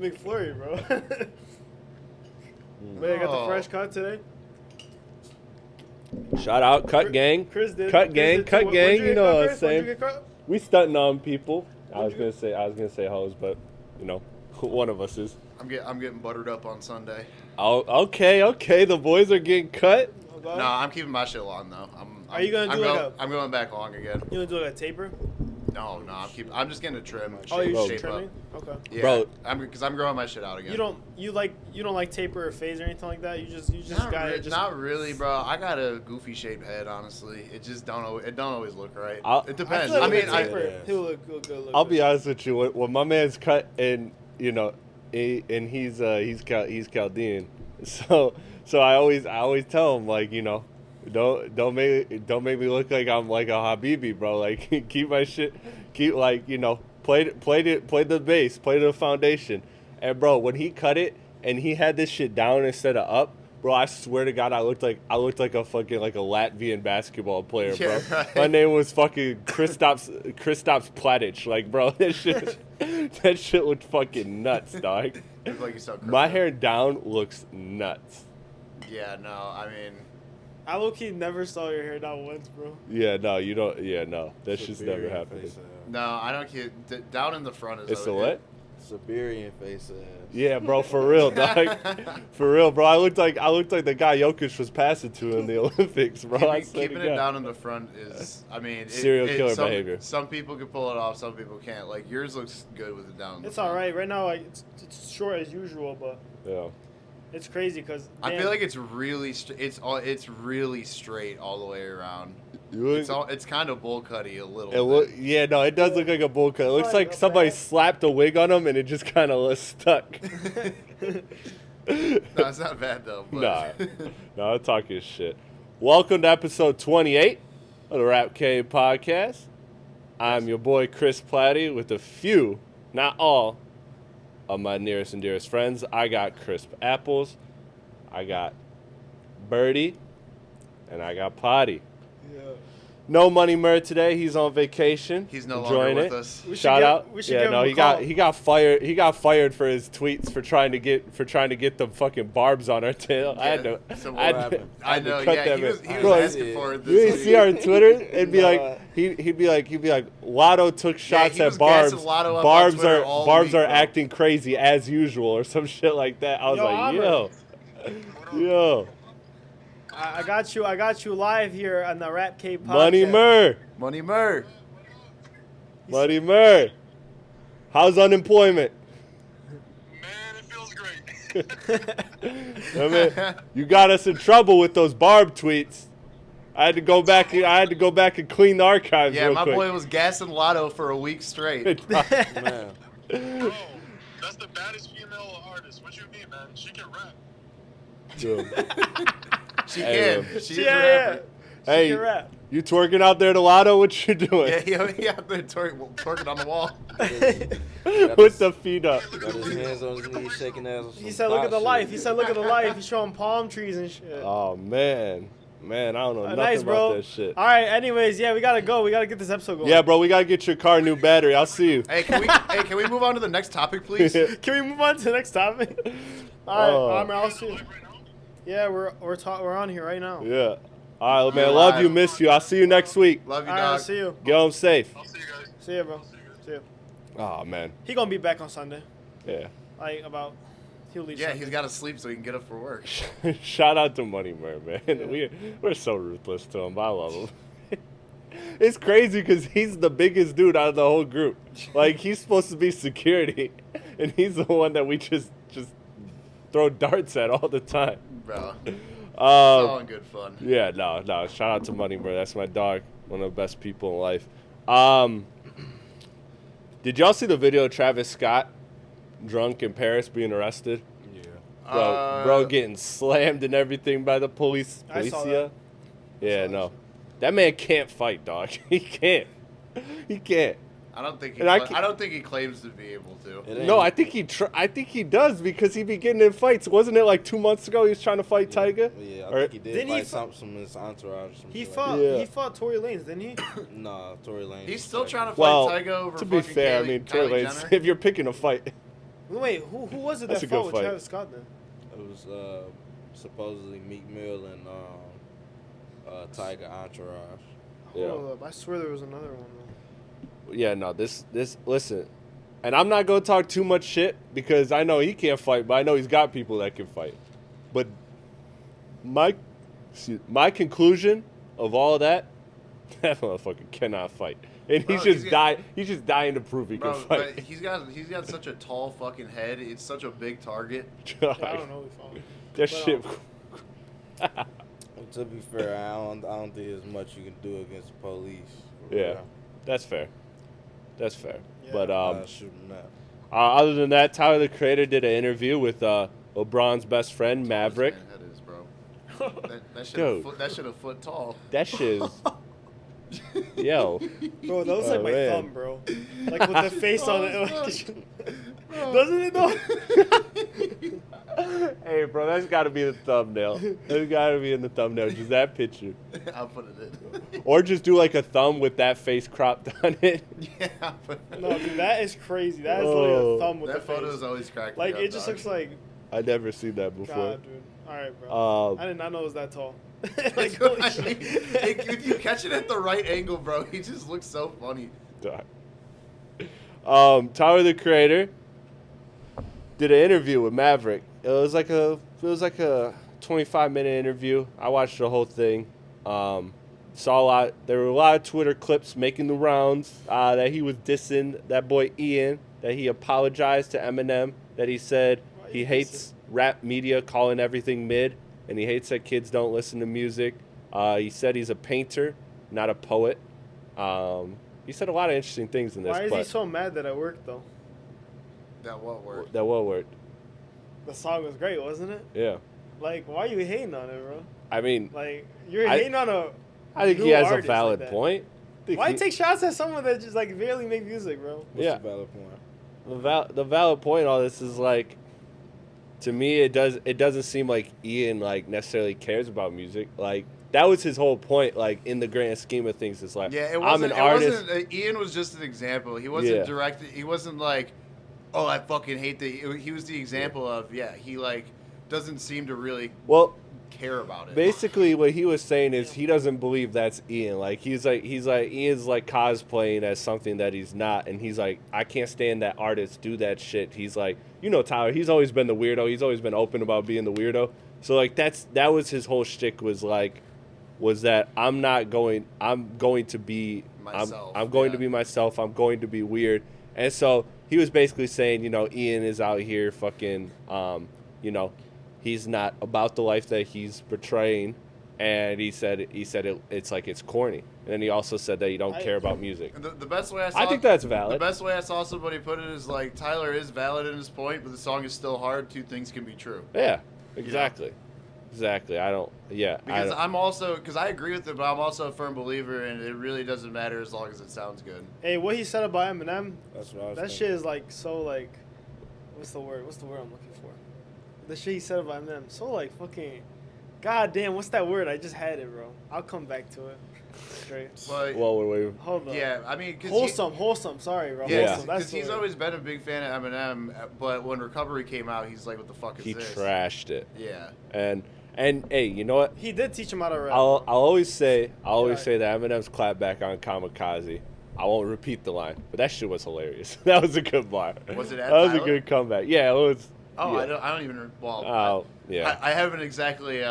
McFlurry, bro. Wait, I got the fresh cut today. Shout out, cut gang. Chris did. Cut gang. You know what I'm saying? We stunting on people. I was gonna say hoes, but you know, one of us is. I'm getting buttered up on Sunday. Oh, okay. The boys are getting cut. No, I'm keeping my shit long though. Are you gonna do I'm going back long again. You gonna do like a taper? No, I'm just getting a trim. Oh, you're shape trimming? up. Okay. Yeah, bro. Because I'm growing my shit out again. You don't like taper or phase or anything like that. You just got it. Not really, bro. I got a goofy shaped head, honestly. It just don't always look right. It depends. I mean, he'll look good. I'll be honest with you. When my man's cut and you know, and he's Chaldean, so I always tell him like, you know, don't make me look like I'm like a Habibi, bro. Like keep my shit, like, you know, play the bass, play the foundation. And bro, when he cut it and he had this shit down instead of up, bro, I swear to God, I looked like a fucking like a Latvian basketball player, bro. Yeah, right. My name was fucking Kristaps Platte. Like, bro, that shit looked fucking nuts, dog. Like you saw My hair down looks nuts. Yeah, no, I mean, I low-key never saw your hair down once, bro. Yeah, no, you don't. Yeah, no, that shit's never happened. no, I don't get down in the front. It's a what? Siberian face ass. Yeah, bro, for real, dog. For real, bro. I looked like the guy Jokic was passing to in the Olympics, bro. Keeping it down in the front is, I mean, serial killer behavior. Some people can pull it off, some people can't. Like yours looks good with it down. It's all right. Right now, like it's short as usual, but yeah. It's crazy because I feel like it's really it's really straight all the way around. It's kind of bowl cutty a little bit. Yeah, no, it does look like a bowl cut. It looks like somebody slapped a wig on him and it just kind of was stuck. No, it's not bad though. But. No, I'm talking shit. Welcome to episode 28 of the Rap Cave podcast. I'm your boy Chris Platte with a few, not all, of my nearest and dearest friends. I got Crisp Apples, I got Birdie, and I got Potty. Yeah. No Money Murr today. He's on vacation. He's no longer with us. Shout out. He got fired. He got fired for his tweets for trying to get the fucking barbs on our tail. Yeah. I had to know. cut Yeah, them he was asking for it. You see our Twitter? It'd be like he'd be like Lotto took shots at barbs. Barbs are acting crazy as usual or some shit like that. I was yo. I got you live here on the Rap Cave podcast. Money Murr. Money Murr. How's unemployment? Man, it feels great. I mean, you got us in trouble with those Barb tweets. I had to go back and clean the archives. Yeah, real my quick. boy was gassing Lotto for a week straight. Man. Bro, that's the baddest female artist. What you mean, man? She can rap. She can. She's a rapper. Hey, you twerking out there to Lotto? What you doing? Yeah, he out there twerking on the wall. With the feet up. Got his hands on his knees, shaking ass. He said, "Look at the life." He said, "Look at the life." He's showing palm trees and shit. Oh man, I don't know nothing nice, bro. about that shit. All right. Anyways, yeah, we gotta go. We gotta get this episode going. Yeah, bro, we gotta get your car a new battery. I'll see you. Hey, can we move on to the next topic, please? Can we move on to the next topic? All right, I'll see you. Yeah, we're on here right now. Yeah. All right, man. Love you, miss you. I'll see you next week. Love you, All dog. right, I'll see you. Get home safe. I'll see you guys. See you, bro. See you. Oh man. He gonna be back on Sunday. Yeah. He'll leave. Yeah, Sunday. he's got to sleep so he can get up for work. Shout out to Money Murr, man. Yeah. We're so ruthless to him. I love him. It's crazy because he's the biggest dude out of the whole group. Like, he's supposed to be security, and he's the one that we just throw darts at all the time. Bro. It's all in good fun. Yeah, no. Shout out to Money Murr. That's my dog. One of the best people in life. Did y'all see the video of Travis Scott drunk in Paris being arrested? Yeah. Bro getting slammed and everything by the police. I saw that. Yeah, no. That man can't fight, dog. He can't. I don't think he claims to be able to. No, I think he does because he be getting in fights. Wasn't it like 2 months ago he was trying to fight Tyga? Yeah, I think he did. Didn't he some in his entourage. Or He like fought Tory Lanez, didn't he? Nah, Tory Lanez. He's still trying to fight Well, Tyga over to be fair, Kylie Tory Lanez, Jenner. if you're picking a fight. Wait, who was it That's that a good fought with fight. Travis Scott then? It was supposedly Meek Mill and Tiger Entourage. Yeah. Hold up, I swear there was another one though. Yeah, no, this listen, and I'm not gonna talk too much shit because I know he can't fight, but I know he's got people that can fight. But my conclusion of all of that motherfucker cannot fight, and Bro, he's just dying to prove he Bro, can fight. but he's got such a tall fucking head. It's such a big target. Yeah, I don't know if I That shit. To be fair, I don't think there's much you can do against the police. Yeah, that's fair. That's fair. Yeah. But shooting up. other than that, Tyler the Creator did an interview with LeBron's best friend Maverick. That is, bro. That Dude. shit a foot tall. That shit is. Yo. Bro, that looks Oh, like my man. thumb, bro. Like with the face on it. Doesn't it though? Hey, bro, that's got to be the thumbnail. That's got to be in the thumbnail. Just that picture. I'll put it in. Or just do like a thumb with that face cropped on it. Yeah, I'll put it in. No, dude, that is crazy. That is literally a thumb with That the photo face. is always cracked. Like me it up, just dog. looks like I never seen that before. God, dude. All right, bro. I did not know it was that tall. Like holy I shit. mean, if you catch it at the right angle, bro, he just looks so funny. Tyler the Creator did an interview with Maverick. It was like a 25-minute interview. I watched the whole thing. Saw a lot. There were a lot of Twitter clips making the rounds that he was dissing that boy Ian. That he apologized to Eminem. That he said he hates rap media calling everything mid, and he hates that kids don't listen to music. He said he's a painter, not a poet. He said a lot of interesting things in this. Why is he but so mad that I worked though? That what word? that what word? The song was great, wasn't it? Yeah. Like, why are you hating on it, bro? I mean, Like, you're I- hating on a. I think he new has a artist valid like that. point. Why take shots at someone that just like barely make music, bro? What's Yeah. the valid point? The valid point in all this is like, to me, it doesn't seem like Ian like necessarily cares about music. Like that was his whole point. Like in the grand scheme of things, it's like Yeah, I'm an artist. Ian was just an example. He wasn't Yeah. directed. He wasn't like, oh, I fucking hate the. He was the example of he like doesn't seem to really Well, care about it. basically, what he was saying is he doesn't believe that's Ian. Like he's like Ian's like cosplaying as something that he's not, and he's like, I can't stand that artists do that shit. He's like, Tyler. He's always been the weirdo. He's always been open about being the weirdo. So like that was his whole shtick was that I'm going to be Myself, I'm going to yeah. be myself. I'm going to be weird. And so he was basically saying, Ian is out here fucking, he's not about the life that he's portraying. And he said it's like it's corny. And then he also said that he don't care about music. The best way I think that's valid. The best way I saw somebody put it is like Tyler is valid in his point, but the song is still hard. Two things can be true. Yeah, exactly. Exactly. Because I'm also because I agree with it, but I'm also a firm believer, and it really doesn't matter as long as it sounds good. Hey, what he said about Eminem, That's what I was that thinking. shit is like so like, what's the word? What's the word I'm looking for? The shit he said about Eminem, so like fucking, god damn, what's that word? I just had it, bro. I'll come back to it. Straight. But Well, wait. Hold on. yeah, I mean, cause Wholesome. Sorry, bro. Yeah, Wholesome. That's because the he's word. always been a big fan of Eminem, but when Recovery came out, he's like, "What the fuck is He this?" trashed it. Yeah. And hey, you know what? He did teach him how to rap. I'll always say Yeah. that Eminem's clapback on Kamikaze. I won't repeat the line, but that shit was hilarious. That was a good bar. Was it at That was a Tyler? good comeback. Yeah, it was. Oh, yeah. I don't even. Well, Oh, yeah. I haven't exactly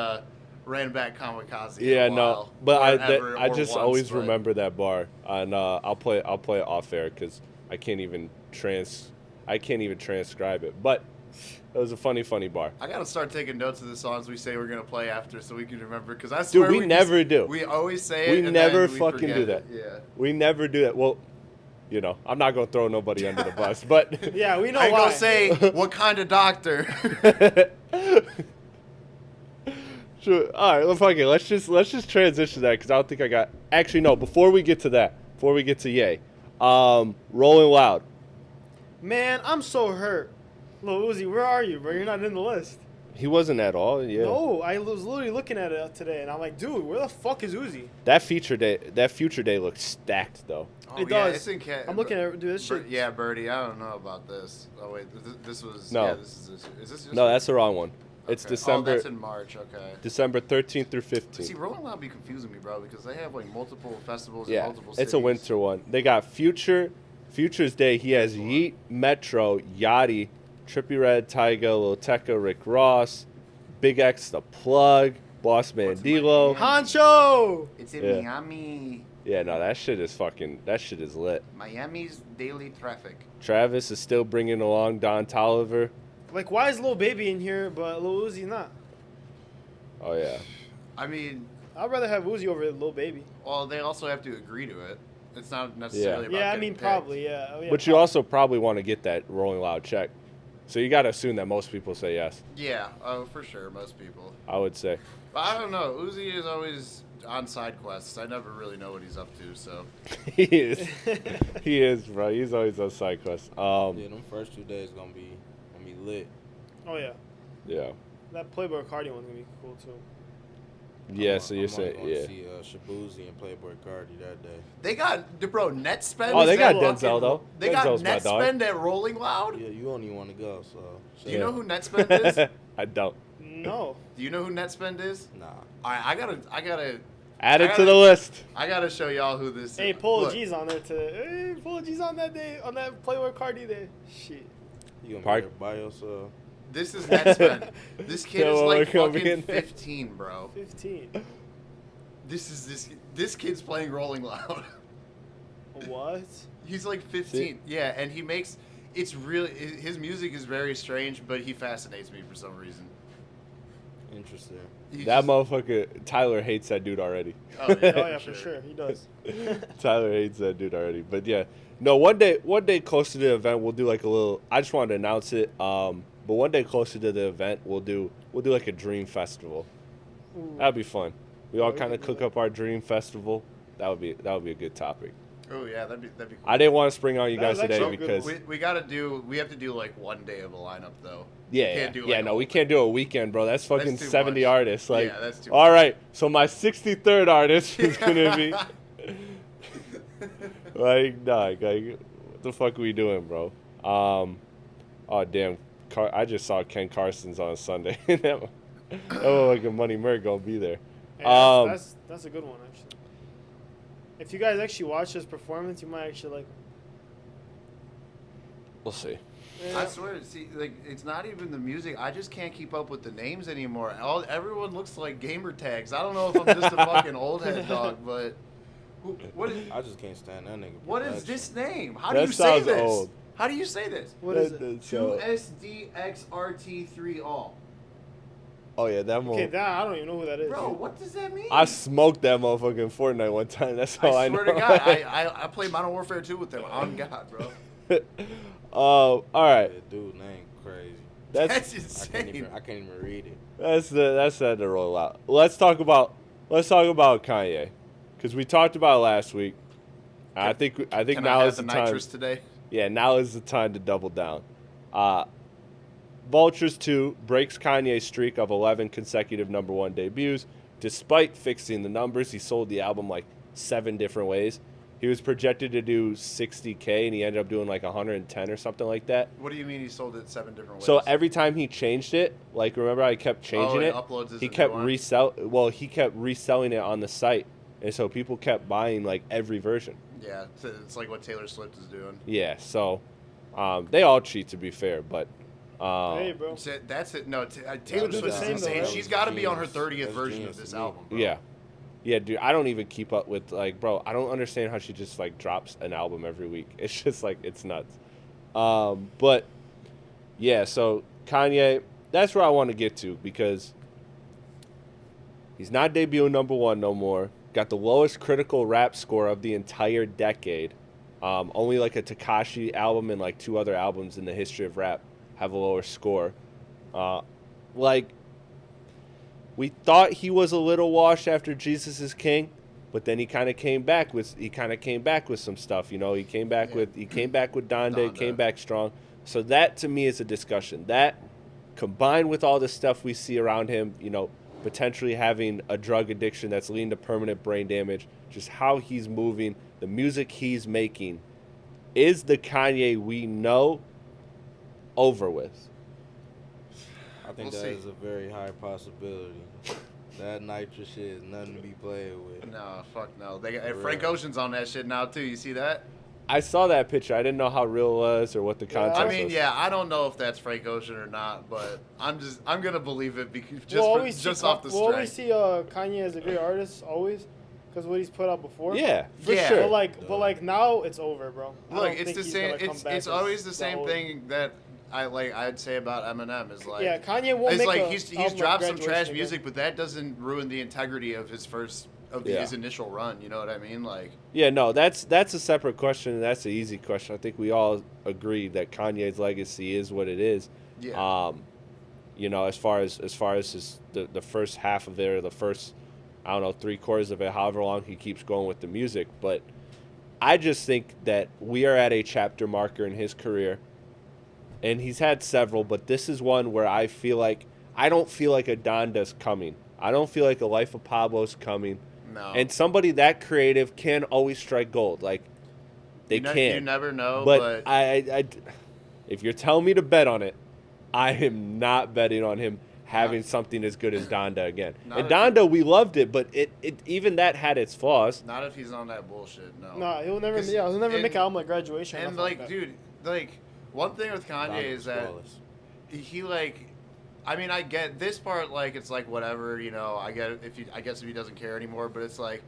ran back Kamikaze. Yeah, in a no, while, but or ever, I or just once, always but- remember that bar, and I'll play it off air because I can't even transcribe it. But it was a funny bar. I gotta start taking notes of the songs we say we're gonna play after, so we can remember. Because I swear we never do. We always say it. We and never then we fucking forget do it. that. Yeah. We never do that. Well, I'm not gonna throw nobody under the bus, but Yeah, we know I ain't why. gonna say what kind of doctor. Sure. All right, well, fuck it. Let's just transition to that because I don't think I got. Actually, no. Before we get to Ye, Rolling Loud. Man, I'm so hurt. Lil Uzi, where are you, bro? You're not in the list. He wasn't at all. Yeah. No, I was literally looking at it today, and I'm like, dude, where the fuck is Uzi? That Future Day looks stacked though. Oh, It yeah, does. it's in I'm looking at it, dude. This shit. Yeah, Birdie. I don't know about this. Oh wait, this was. No. Yeah, is this just No, that's the wrong one. It's Okay. December. Oh, that's in March. Okay. December 13th through 15th. See, Rolling Loud be confusing me, bro, because they have like multiple festivals in Yeah, multiple cities. it's a winter one. They got Future's Day. He has Yeet, Metro, Yachty, Trippie Redd, Tyga, Lil Tecca, Rick Ross, Big X, The Plug, Boss Man What's in D-Lo. Miami? Honcho. It's in Yeah. Miami. Yeah, no, that shit is lit. Miami's daily traffic. Travis is still bringing along Don Toliver. Like, why is Lil Baby in here, but Lil Uzi not? Oh yeah. I mean, I'd rather have Uzi over Lil Baby. well, they also have to agree to it. It's not necessarily about Yeah, I getting mean, picked. probably, yeah. Oh, yeah, But you also probably want to get that Rolling Loud check. So you got to assume that most people say yes, Yeah, oh, for sure, most people. I would say. But I don't know. Uzi is always on side quests. I never really know what he's up to, so. He is. He is, bro. He's always on side quest. Yeah, them first 2 days gonna be lit. Oh, yeah. Yeah. That Playboy Cardi one's going to be cool, too. Yeah, so you're saying, I'm only yeah. gonna see Shabuzi and Playboy Cardi that day. They got, bro, net spend. Oh, they is got that Denzel, fucking- though. They Denzel's got my net dog. spend at Rolling Loud? Yeah, you only want to go, so. Do you know who net spend is? I don't. No. Do you know who net spend is? Nah. All right, I gotta Add it I to the gotta- list. I gotta show y'all who this Hey, is. Polo Look, G's on there today. Hey, Polo G's on that day, on that Playboy Cardi day. Shit. You gonna Park- be there by yourself? This is net spend. This kid Yeah, is well, like we're gonna be fucking in there. 15, bro. 15. This kid's playing Rolling Loud. What? He's like 15. Yeah, and he makes it's really his music is very strange, but he fascinates me for some reason. Interesting. He's That just- motherfucker, Tyler hates that dude already. Oh yeah, Oh, yeah, for sure. He does. Tyler hates that dude already. But yeah, no. One day closer to the event, we'll do like a little. I just wanted to announce it. But one day closer to the event, we'll do like a dream festival. Ooh. That'd be fun. We all we kind could of do cook that. up our dream festival. That would be a good topic. Oh yeah, that'd be cool. I didn't want to spring on you That guys was today actually a good because We have to do like one day of a lineup though. yeah, do, yeah, like, no, a we whole can't do a weekend, bro. That's fucking too 70 much. artists. Like, Yeah, that's too all much. right. So my 63rd artist is gonna be like, nah, like, what the fuck are we doing, bro? Oh damn, I just saw Ken Carson's on Sunday. Oh, like a Money Merc gonna be there. Yeah, that's a good one, actually. If you guys actually watch his performance, you might actually like him. We'll see. Yeah. I swear, see, like it's not even the music. I just can't keep up with the names anymore. Everyone looks like gamer tags. I don't know if I'm just a fucking old head dog, but what is I just can't stand that nigga. what is production. this name? How That do you say sounds this? old. How do you say this? What is it? That's, 2SDXRT3 all. oh yeah, that Okay, one. that I don't even know who that is. Bro, what does that mean? I smoked that motherfucker in Fortnite one time. That's all I know. swear to God, I played Modern Warfare 2 with them. On God, bro. All right. That dude name crazy. That's That's I can't insane. even read it. that's the roll out. Let's talk about Kanye, because we talked about it last week. I think Can now I is have the the time. nitrous today? Yeah, now is the time to double down. Vultures 2 breaks Kanye's streak of 11 consecutive #1 debuts. Despite fixing the numbers, he sold the album like 7 different ways. He was projected to do 60K, and he ended up doing like 110 or something like that. What do you mean he sold it 7 different ways? So every time he changed it, like remember I kept changing he it. uploads as He a kept new one? he kept reselling it on the site, and so people kept buying like every version. Yeah, it's like what Taylor Swift is doing. Yeah, so they all cheat to be fair, but Hey, bro. That's it. No, Taylor do the Swift's same, insane. though. She's got to be on her Genius. 30th That's version genius of this to me. album. Bro. yeah, dude, I don't even keep up with like, bro. I don't understand how she just like drops an album every week. It's just like it's nuts. But yeah, so Kanye, that's where I want to get to because he's not debuting #1 no more. Got the lowest critical rap score of the entire decade. Only like a Tekashi album and like 2 other albums in the history of rap have a lower score. Like, we thought he was a little washed after Jesus is King, but then he kind of came back with some stuff. You know, he came back with Donda, Donda. came back strong. So that to me is a discussion. That combined with all the stuff we see around him, potentially having a drug addiction that's leading to permanent brain damage, just how he's moving, the music he's making, is the Kanye we know over with? I think We'll that see. is a very high possibility. That nitrous shit is nothing to be played with. No, fuck no. They For Frank real. Ocean's on that shit now too. You see that? I saw that picture. I didn't know how real it was or what the context I mean, was. yeah, I don't know if that's Frank Ocean or not, but I'm gonna believe it because just off the We'll always strength. see Kanye as a great artist, always, because what he's put out before. Yeah, for Yeah. sure. But like now it's over, bro. I Look, don't it's think the he's same. gonna come It's back as always the same old. thing that I'd say about Eminem is like. Yeah, Kanye won't It's make like a he's album dropped like some trash Graduation music, but that doesn't ruin the integrity of his his initial run. You know what I mean? Like. Yeah, no, that's a separate question, and that's an easy question. I think we all agree that Kanye's legacy is what it is. Yeah. As far as the first half of it, or the first, I don't know, 3/4 of it, however long he keeps going with the music. But I just think that we are at a chapter marker in his career, and he's had several, but this is one where I don't feel like a Donda's coming. I don't feel like a Life of Pablo's coming. No. And somebody that creative can always strike gold. Like, they can. You never know, But but I, if you're telling me to bet on it, I am not betting on him having something as good as Donda again. Not And if- Donda, we loved it, but it even that had its flaws. not if he's on that bullshit. No. Nah, he'll never. 'Cause- Yeah, he'll never and- make an album like Graduation. or And nothing like, that. dude, like one thing with Kanye Donda is was that flawless. he like. I mean, I get this part. Like, it's like whatever, I get it I guess if he doesn't care anymore. But it's like,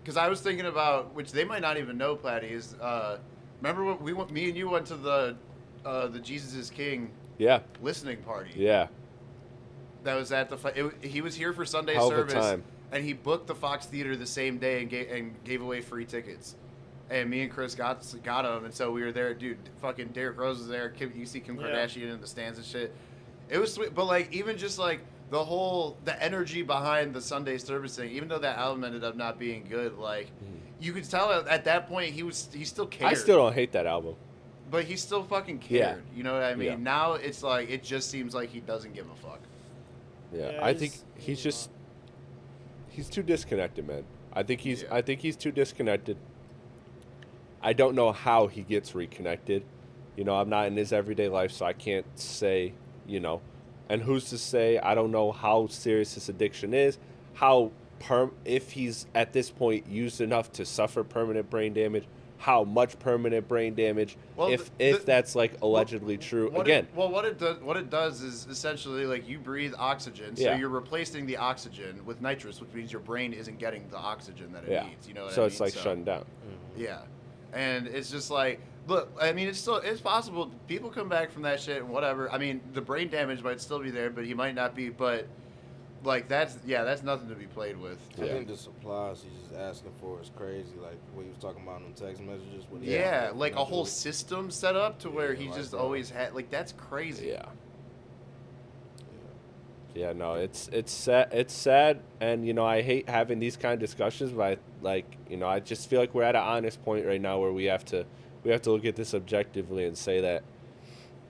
because I was thinking about, which they might not even know, Platte, is remember when me and you went to the Jesus is King Yeah, listening party? yeah. That was at he was here for Sunday Hell of a service, time. and he booked the Fox Theater the same day and gave away free tickets. And me and Chris got them, and so we were there. Dude, fucking Derrick Rose was there. You see Kim Yeah. Kardashian in the stands and shit. It was sweet, but like even just like the energy behind the Sunday service thing, even though that album ended up not being good, like you could tell at that point he still cared. I still don't hate that album. But he still fucking Yeah. cared. You know what I mean? Yeah. Now it's like it just seems like he doesn't give a fuck. Yeah, Yeah, I think he's he's too disconnected, man. I think Yeah. he's too disconnected. I don't know how he gets reconnected. I'm not in his everyday life, so I can't say, and who's to say? I don't know how serious this addiction is, if he's at this point used enough to suffer permanent brain damage, how much permanent brain damage, Well, if that's like allegedly true. What Again, what it does is essentially like you breathe oxygen, so Yeah. you're replacing the oxygen with nitrous, which means your brain isn't getting the oxygen that it yeah. needs. You know what So I mean? it's like shutting down. Yeah, and it's just like, look, I mean, it's possible people come back from that shit and whatever. I mean, the brain damage might still be there, but he might not be. But like that's nothing to be played with. I Yeah. think the supplies he's just asking for is crazy. Like what he was talking about in the text messages. What he Yeah, has like a nothing whole to do. system set up to where Yeah, he like, just bro. always had. Like that's crazy. Yeah. Yeah, no, it's sad, and I hate having these kind of discussions, but I just feel like we're at an honest point right now where we have to look at this objectively and say that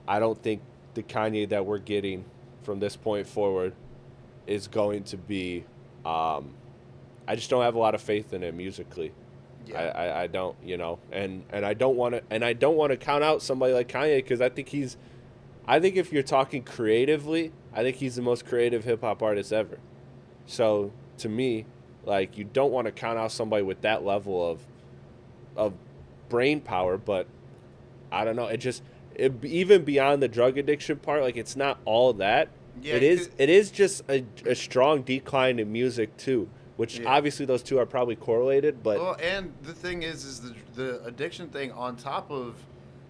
I don't think the Kanye that we're getting from this point forward is going to be. I just don't have a lot of faith in it musically. Yeah. I don't, and I don't want to count out somebody like Kanye because I think if you're talking creatively, I think he's the most creative hip hop artist ever. So to me, like you don't want to count out somebody with that level of brain power, but I don't know. Even beyond the drug addiction part, like it's not all that. Yeah, it is just a strong decline in music too, which Yeah. obviously those two are probably correlated, but Well, and the thing is the addiction thing on top of,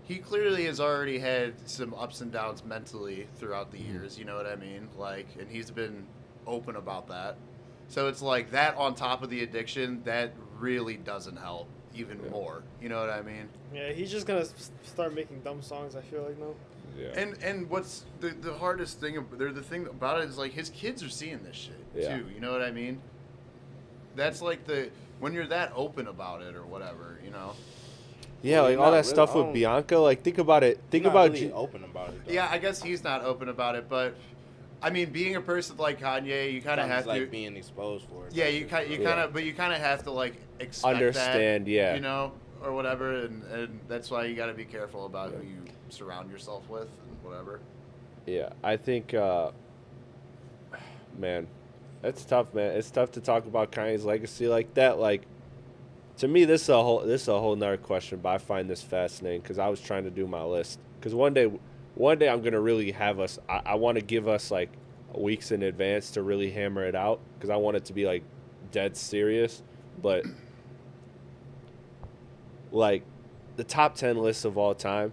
he clearly has already had some ups and downs mentally throughout the years. You know what I mean? Like, and he's been open about that. So it's like that on top of the addiction, that really doesn't help even more. You know what I mean? Yeah, he's just gonna start making dumb songs. I feel like now. yeah. And what's the hardest thing, the thing about it is like his kids are seeing this shit Yeah. too. You know what I mean? That's like when you're that open about it or whatever, Yeah, Well, like you're all not that really- stuff I with don't- Bianca. Like, think about it. Think Not about really open about it. Though. Yeah, I guess he's not open about it, but I mean, being a person like Kanye, you kind of Kinda have just, to. like being exposed for it. Yeah, That's you just kind like- of have to like expect Understand, that, yeah. you know, or whatever, and that's why you got to be careful about who you surround yourself with and whatever. Yeah, I think, man, that's tough, man. It's tough to talk about Kanye's legacy like that. Like, to me, this is a whole nother question, but I find this fascinating because I was trying to do my list. Because one day I'm gonna really have us. I want to give us like weeks in advance to really hammer it out because I want it to be like dead serious. But like the top 10 lists of all time,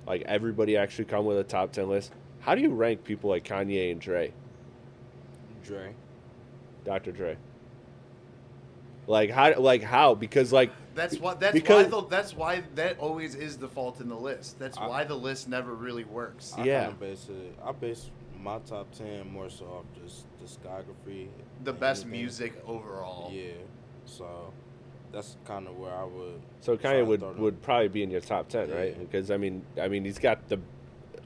like everybody actually come with a top 10 list. How do you rank people like Kanye and Dre? Dre. Dr. Dre. Like how? Because like because- That's why that always is the fault in the list. That's why the list never really works. Yeah. I base my top 10 more so off just discography. The and best everything. music overall. Yeah. So that's kind of where I would. So try Kanye to would, throw them. would probably be in your top 10, Yeah. right? Because I mean he's got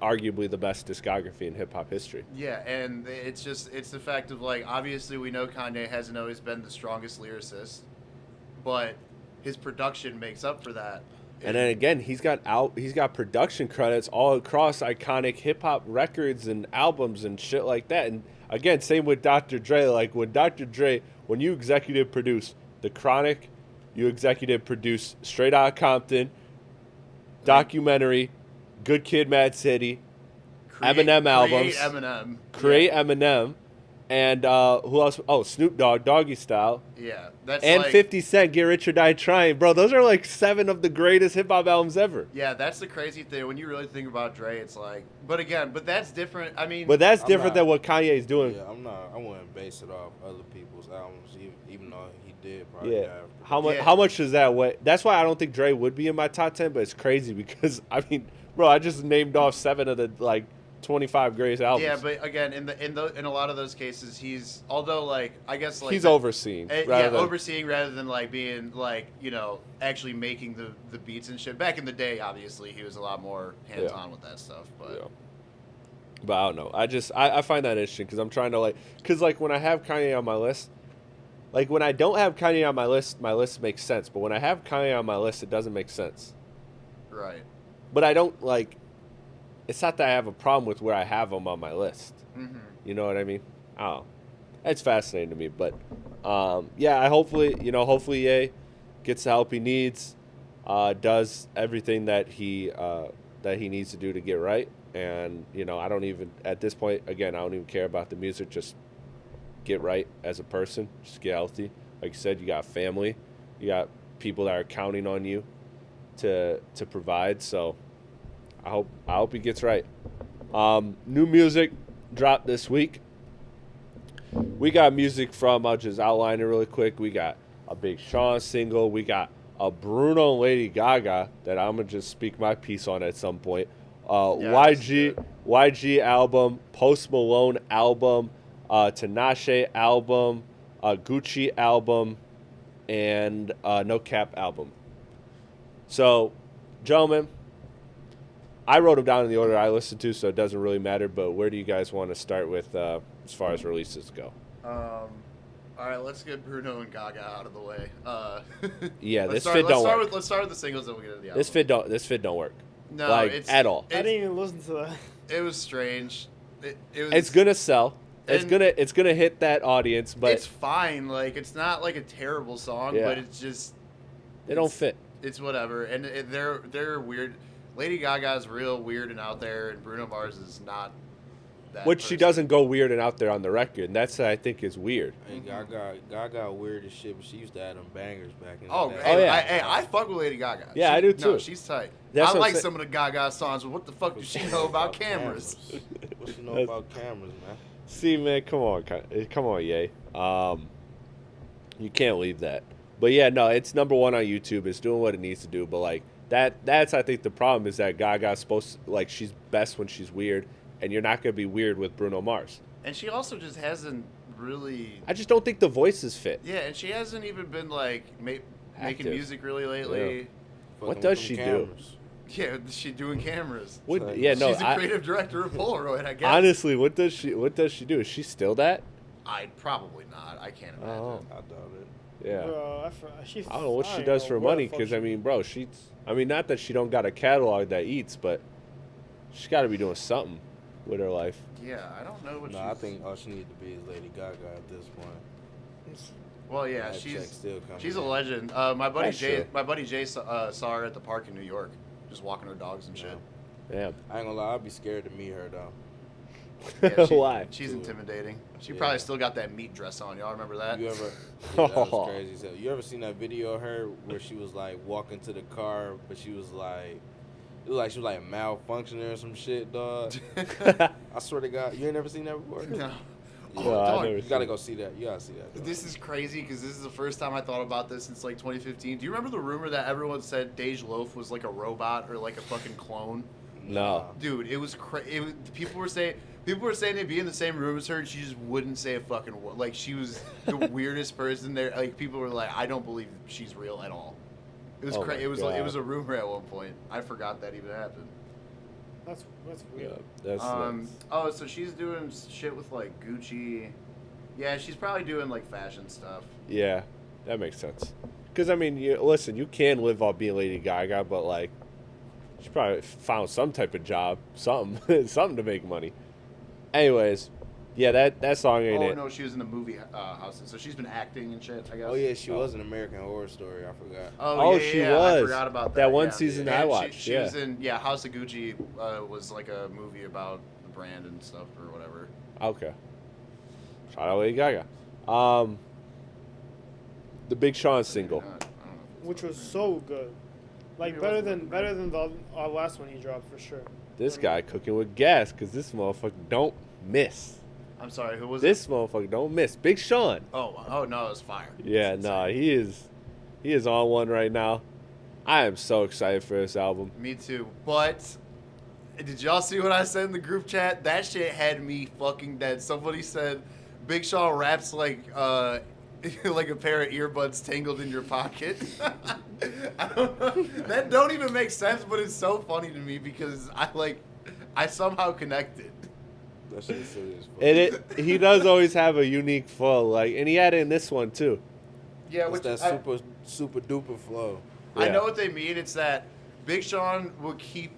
arguably the best discography in hip hop history. Yeah, and it's the fact of like obviously we know Kanye hasn't always been the strongest lyricist, but his production makes up for that. And then again, he's got production credits all across iconic hip hop records and albums and shit like that. And again, same with Dr. Dre. Like when you executive produce The Chronic, you executive produce Straight Outta Compton, documentary, Good Kid, Mad City, Eminem albums, Create Eminem. Eminem, and who else? Oh, Snoop Dogg, Doggy Style. Yeah, that's And like, 50 Cent, Get Rich or Die Trying. Bro, those are like 7 of the greatest hip hop albums ever. Yeah, that's the crazy thing. When you really think about Dre, it's like, but that's different. I mean, But that's I'm different not- than what Kanye's doing. Yeah, I wouldn't base it off other people's albums, even though he did probably Yeah. have. How much does that weigh? That's why I don't think Dre would be in my top 10, but it's crazy because, I mean, bro, I just named off 7 of the, like, 25 greatest albums. yeah, but again, in a lot of those cases, he's although like I guess like he's overseeing. overseeing rather than like being like actually making the beats and shit. Back in the day, obviously, he was a lot more hands on with that stuff. But Yeah. But I don't know. I find that interesting because I'm trying to because when I have Kanye on my list, like when I don't have Kanye on my list makes sense. But when I have Kanye on my list, it doesn't make sense. right. But I don't it's not that I have a problem with where I have him on my list. Mm-hmm. You know what I mean? Oh, it's fascinating to me. But yeah, hopefully Ye gets the help he needs, does everything that he needs to do to get right. And I don't even at this point again I don't even care about the music. Just get right as a person. Just get healthy. Like you said, you got family, you got people that are counting on you to provide. So I hope he gets right. New music dropped this week. We got music from, I'll just outline it really quick. We got a Big Sean single. We got a Bruno and Lady Gaga that I'm going to just speak my piece on at some point. YG album, Post Malone album, Tinashe album, Gucci album, and No Cap album. So, gentlemen, I wrote them down in the order I listened to, so it doesn't really matter. But where do you guys want to start with as far as releases go? All right, let's get Bruno and Gaga out of the way. Yeah, let's this start, fit let's don't start work. With, let's start with the singles, then we'll get into the album. This fit don't work. No, like at all. I didn't even listen to that. It was strange. It was. It's gonna sell. It's and- gonna hit that audience, but It's fine. Like it's not like a terrible song, Yeah. but it's just. they don't fit. It's whatever, and they're weird. Lady Gaga's real weird and out there, and Bruno Mars is not. That Which she person. doesn't go weird and out there on the record, and that's I think is weird. Hey, Gaga weird as shit, but she used to have them bangers back in Oh, the day. hey, I fuck with Lady Gaga. Yeah, I do No, too. she's tight. That's I what I'm like saying. some of the Gaga songs, but what the fuck does she know about cameras? What she know about cameras, man? See, man, come on, Ye. You can't leave that. But yeah, no, it's number 1 on YouTube. It's doing what it needs to do. But like that's I think the problem is that Gaga's supposed to, she's best when she's weird, and you're not gonna be weird with Bruno Mars. And she also just hasn't really. I just don't think the voices fit. Yeah, and she hasn't even been making Active. music really lately. Fucking What with does them she do? cameras. Yeah, she's doing cameras. What? Yeah, no. She's a creative director of Polaroid, I guess. Honestly, what does she do? Is she still that? I'd probably not. I can't imagine. Oh. I doubt it. Yeah. Bro, I don't know what she does for money, because I mean, bro, not that she don't got a catalog that eats, but she's got to be doing something with her life. Yeah, I don't know what No, she's... I think all she needs to be is Lady Gaga at this point. Well, yeah, That check still coming she's a in. legend. My buddy That's Jay, true. saw her at the park in New York, just walking her dogs and shit. Damn. I ain't gonna lie, I'd be scared to meet her though. Yeah, Why? She's intimidating. She Yeah. probably still got that meat dress on. Y'all remember that? You ever? Yeah, that was crazy. So, you ever seen that video of her where she was like walking to the car, but she was like, it looked like she was like malfunctioning or some shit, dog. I swear to God, you ain't never seen that before? No. No, Oh, I've dog, never You gotta seen go see that. You gotta see that. Dog. this is crazy because this is the first time I thought about this since like 2015. Do you remember the rumor that everyone said Dej Loaf was like a robot or like a fucking clone? No. Dude, it was crazy. People were saying they'd be in the same room as her, and she just wouldn't say a fucking word. Like she was the weirdest person there. Like people were like, I don't believe she's real at all. It was Oh crazy. my It was like, it God. was a rumor at one point. I forgot that even happened. That's Yeah, weird. that's nuts. Oh, so she's doing shit with like Gucci. Yeah, she's probably doing like fashion stuff. Yeah, that makes sense. Because, I mean, listen, you can live off being Lady Gaga, but, like, she probably found some type of job, something, something to make money. Anyways, yeah, that song ain't Oh it. no, she was in the movie House, so she's been acting and shit. I guess. Oh yeah, she was an American Horror Story. I forgot. Oh, yeah, she yeah, was. I forgot about that. That one yeah. season And I watched, She yeah. was in House of Gucci. Was like a movie about the brand and stuff or whatever. Okay. Shout out Lady Gaga. The Big Sean single. I don't know. Which was so good. Like Maybe it better wasn't than the last one he dropped for sure. This guy cooking with gas, because this motherfucker don't miss. I'm sorry, who was This motherfucker don't miss. Big Sean. it? Oh no, it was fire. Yeah, It's nah, insane. he is on one right now. I am so excited for this album. Me too. But did y'all see what I said in the group chat? That shit had me fucking dead. Somebody said Big Sean raps like like a pair of earbuds tangled in your pocket. I don't know. That don't even make sense, but it's so funny to me because I somehow connected. That shit is serious. And he does always have a unique flow, like, and he had it in this one too. Yeah, It's which that super duper flow. I Yeah. know what they mean. It's that Big Sean will keep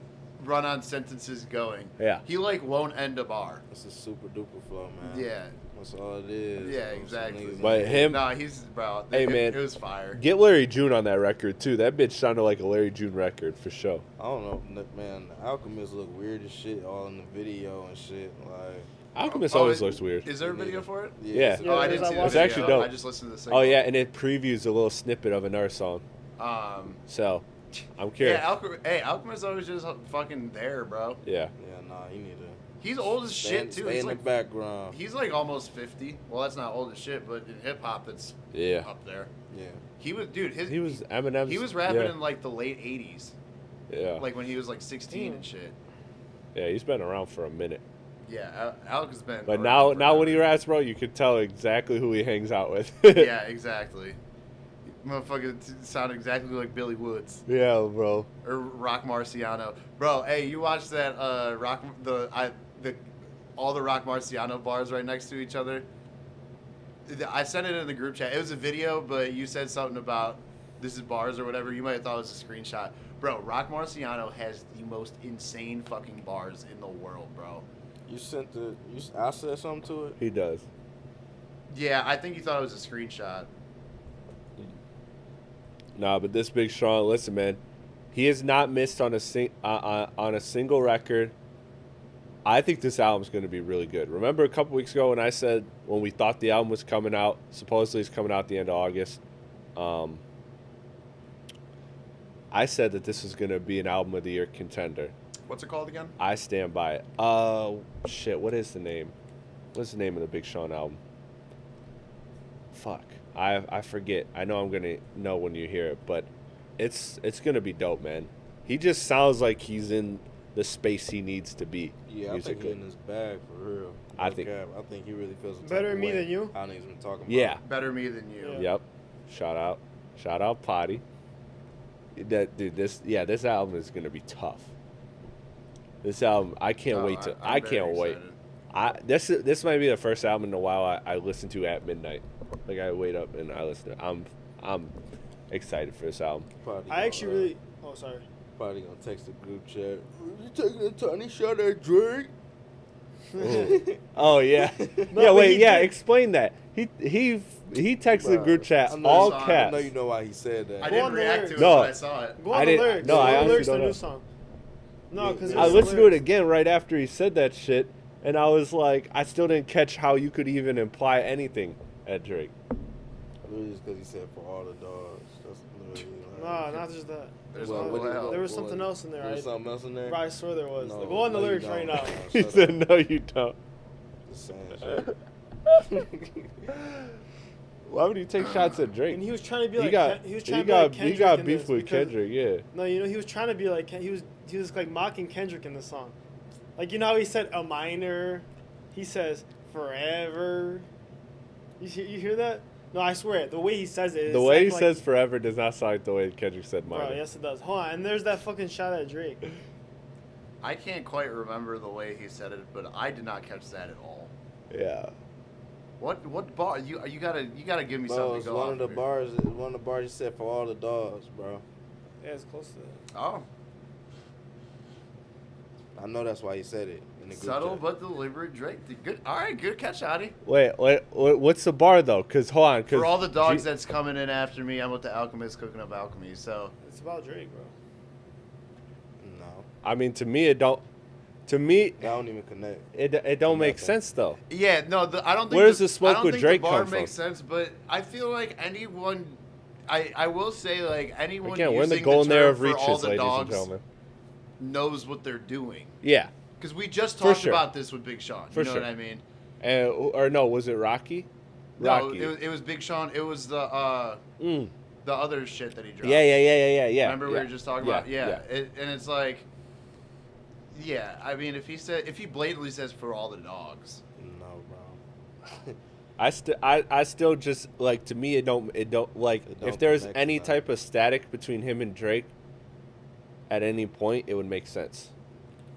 run-on sentences going. Yeah. He like won't end a bar. It's a super duper flow, man. Yeah. That's all it is. Yeah, Some exactly. niggas But in him- No, he's bro. Hey, man. it was fire. Get Larry June on that record too. That bitch sounded like a Larry June record for sure. I don't know, man. Alchemist look weird as shit all in the video and shit. Like, Alchemist Oh, always it- looks weird. Is there a video for it? Yeah. it's- Yeah, Oh, I there's didn't see that the It's video. actually dope. I just listened to the Oh single. yeah, and it previews a little snippet of another song. So, I'm curious. Yeah, Alchemist always just fucking there, bro. Yeah. Yeah, nah, you need to. He's old as shit too. Stay He's in like the background. he's like almost 50. Well, that's not old as shit, but in hip hop, it's Yeah. up there. Yeah. He was, dude. He was Eminem's. He was rapping yeah. in like the late 80s, Yeah. like when he was like 16 and shit. Yeah, he's been around for a minute. Yeah, Alec has been. But around now when he forever. raps, bro, you can tell exactly who he hangs out with. Yeah, exactly. Motherfucker sound exactly like Billy Woods Yeah, bro. or Rock Marciano. Bro, hey, you watched that all the Rock Marciano bars right next to each other? I sent it in the group chat. It was a video, but you said something about this is bars or whatever. You might have thought it was a screenshot. Bro, Rock Marciano has the most insane fucking bars in the world, bro. You sent I said something to it. He does. Yeah, I think you thought it was a screenshot. Nah, but this Big Sean, listen, man, he has not missed on a single record. I think this album's going to be really good. Remember a couple weeks ago when I said when we thought the album was coming out, supposedly it's coming out the end of August. I said that this was going to be an album of the year contender. What's it called again? I stand by it. Shit, what is the name? What's the name of the Big Sean album? Fuck. I forget. I know I'm going to know when you hear it, but it's going to be dope, man. He just sounds like he's in the space he needs to be Yeah, I think musically. he in his bag for real. I No think- cap. I think he really feels some Better type of Me way. Than You? How niggas been talking about. Yeah. Better Me Than You. Yeah. Yep. Shout out Potty. This album is gonna be tough. This album, I can't wait to. I can't wait. This might be the first album in a while I listen to at midnight. Like I wait up and I listen to. I'm excited for this album. I actually really. Oh, sorry. Probably gonna text the group chat. You taking a tiny shot at Drake? Oh yeah. No, yeah. but Wait. he Yeah. did. Explain that. He texted the group chat I know all I caps. know you know why he said that. I Go didn't on the react to lyrics. it No. when I saw it. Go I on the didn't- lyrics. no, Go I on the honestly lyrics to don't the know. new song. No, because I listened to it again right after he said that shit, and I was like, I still didn't catch how you could even imply anything at Drake. Really just because he said for all the dogs. That's literally Nah, not just that. There's Well, no what way. is- There was something else in there. There's something else in there? I swear there was. No, Go on the no, you lyrics don't. right now. He Shut said, up. "No, you don't." Just saying shit. Why would you take shots at Drake? And he was trying to be He like got he was trying to be like Kendrick he got in beef this with because- Kendrick. Yeah. No, he was trying to be like he was like mocking Kendrick in the song. Like how he said a minor, he says forever. You hear that? No, I swear the way he says it. The it's way he like, says "forever" does not sound like the way Kendrick said "minor." Bro, yes it does. Hold on, and there's that fucking shot at Drake. I can't quite remember the way he said it, but I did not catch that at all. Yeah. What bar? You gotta give me Bro, something it's to go one off of the here. bars. One of the bars he said for all the dogs, bro. Yeah, it's close to that. Oh, I know that's why he said it in the group subtle chat. but deliberate Drake. Good. All right, good catch, Adi. Wait, what's the bar though? Cause hold on, cause For all the dogs that's coming in after me, I'm with the alchemist cooking up alchemy. So It's about Drake, bro. No, I mean, to me, it don't. To me, that don't even connect. it don't make Nothing. sense though. yeah, no, I don't think. Where does the smoke I don't with think Drake the bar come from? makes sense, but I feel like anyone. I will say like anyone Again, we're in the using golden term era of for all reaches, the ladies and dogs gentlemen. knows what they're doing. Yeah, Because we just For talked sure. about this with Big Sean. For You know sure. what I mean? and or no, was it Rocky? No, Rocky. it was Big Sean. It was the other shit that he dropped. Yeah. Remember we yeah. were just talking Yeah, about? Yeah. yeah. And it's like, yeah. I mean, if he blatantly says for all the dogs, No, bro. I still just like, to me it don't like, It don't if there's connect any to that. type of static between him and Drake at any point, it would make sense.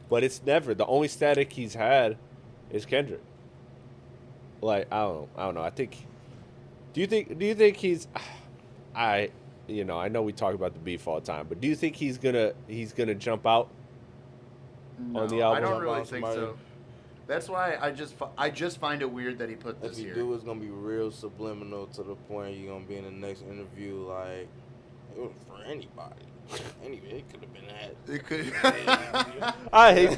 But it's never. The only static he's had is Kendrick. Like, I don't know. I think. Do you think he's? I know we talk about the beef all the time, but do you think he's gonna jump out on the I album? don't Jump really on think somebody. so. That's why I just find it weird that he put If this you here. do, it's gonna be real subliminal to the point you're gonna be in the next interview like it was for anybody. Anyway, it could have been that. It could. I hate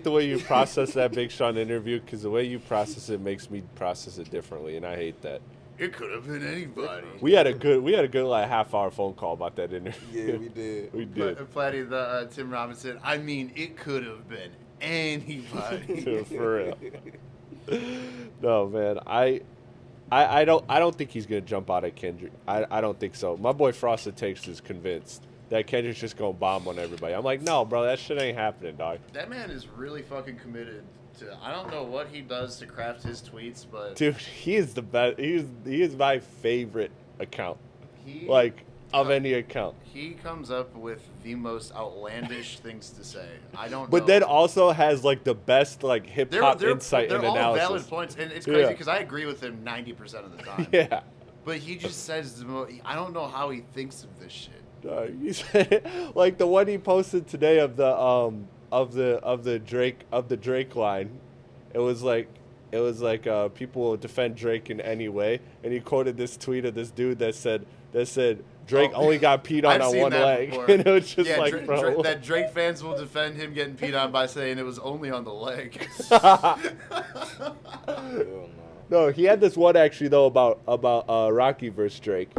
the way you process that Big Sean interview, because the way you process it makes me process it differently, and I hate that. It could have been anybody. We had a good like half-hour phone call about that interview. Yeah, we did. We did. Platte, the Tim Robinson. I mean, it could have been anybody. Dude, for real. No, man. I don't think he's gonna jump out at Kendrick. I don't think so. My boy Frosted Takes is convinced that Kendrick's just gonna bomb on everybody. I'm like, no, bro, that shit ain't happening, dog. That man is really fucking committed to. I don't know what he does to craft his tweets, but Dude, he is the best. He is my favorite account, he like, of any account. he comes up with the most outlandish things to say. I don't. But know. then also has like the best like hip hop insight they're and all valid analysis. points, and it's crazy Yeah. because I agree with him 90% of the time. Yeah. But he just says the most. I don't know how he thinks of this shit. You said, like the one he posted today of the Drake line. It was like people will defend Drake in any way, and he quoted this tweet of this dude that said Drake only got peed on I've seen one that leg, before. and it was just Yeah, like, bro. that Drake fans will defend him getting peed on by saying it was only on the leg. Hell no. No, he had this one actually though about Rocky versus Drake.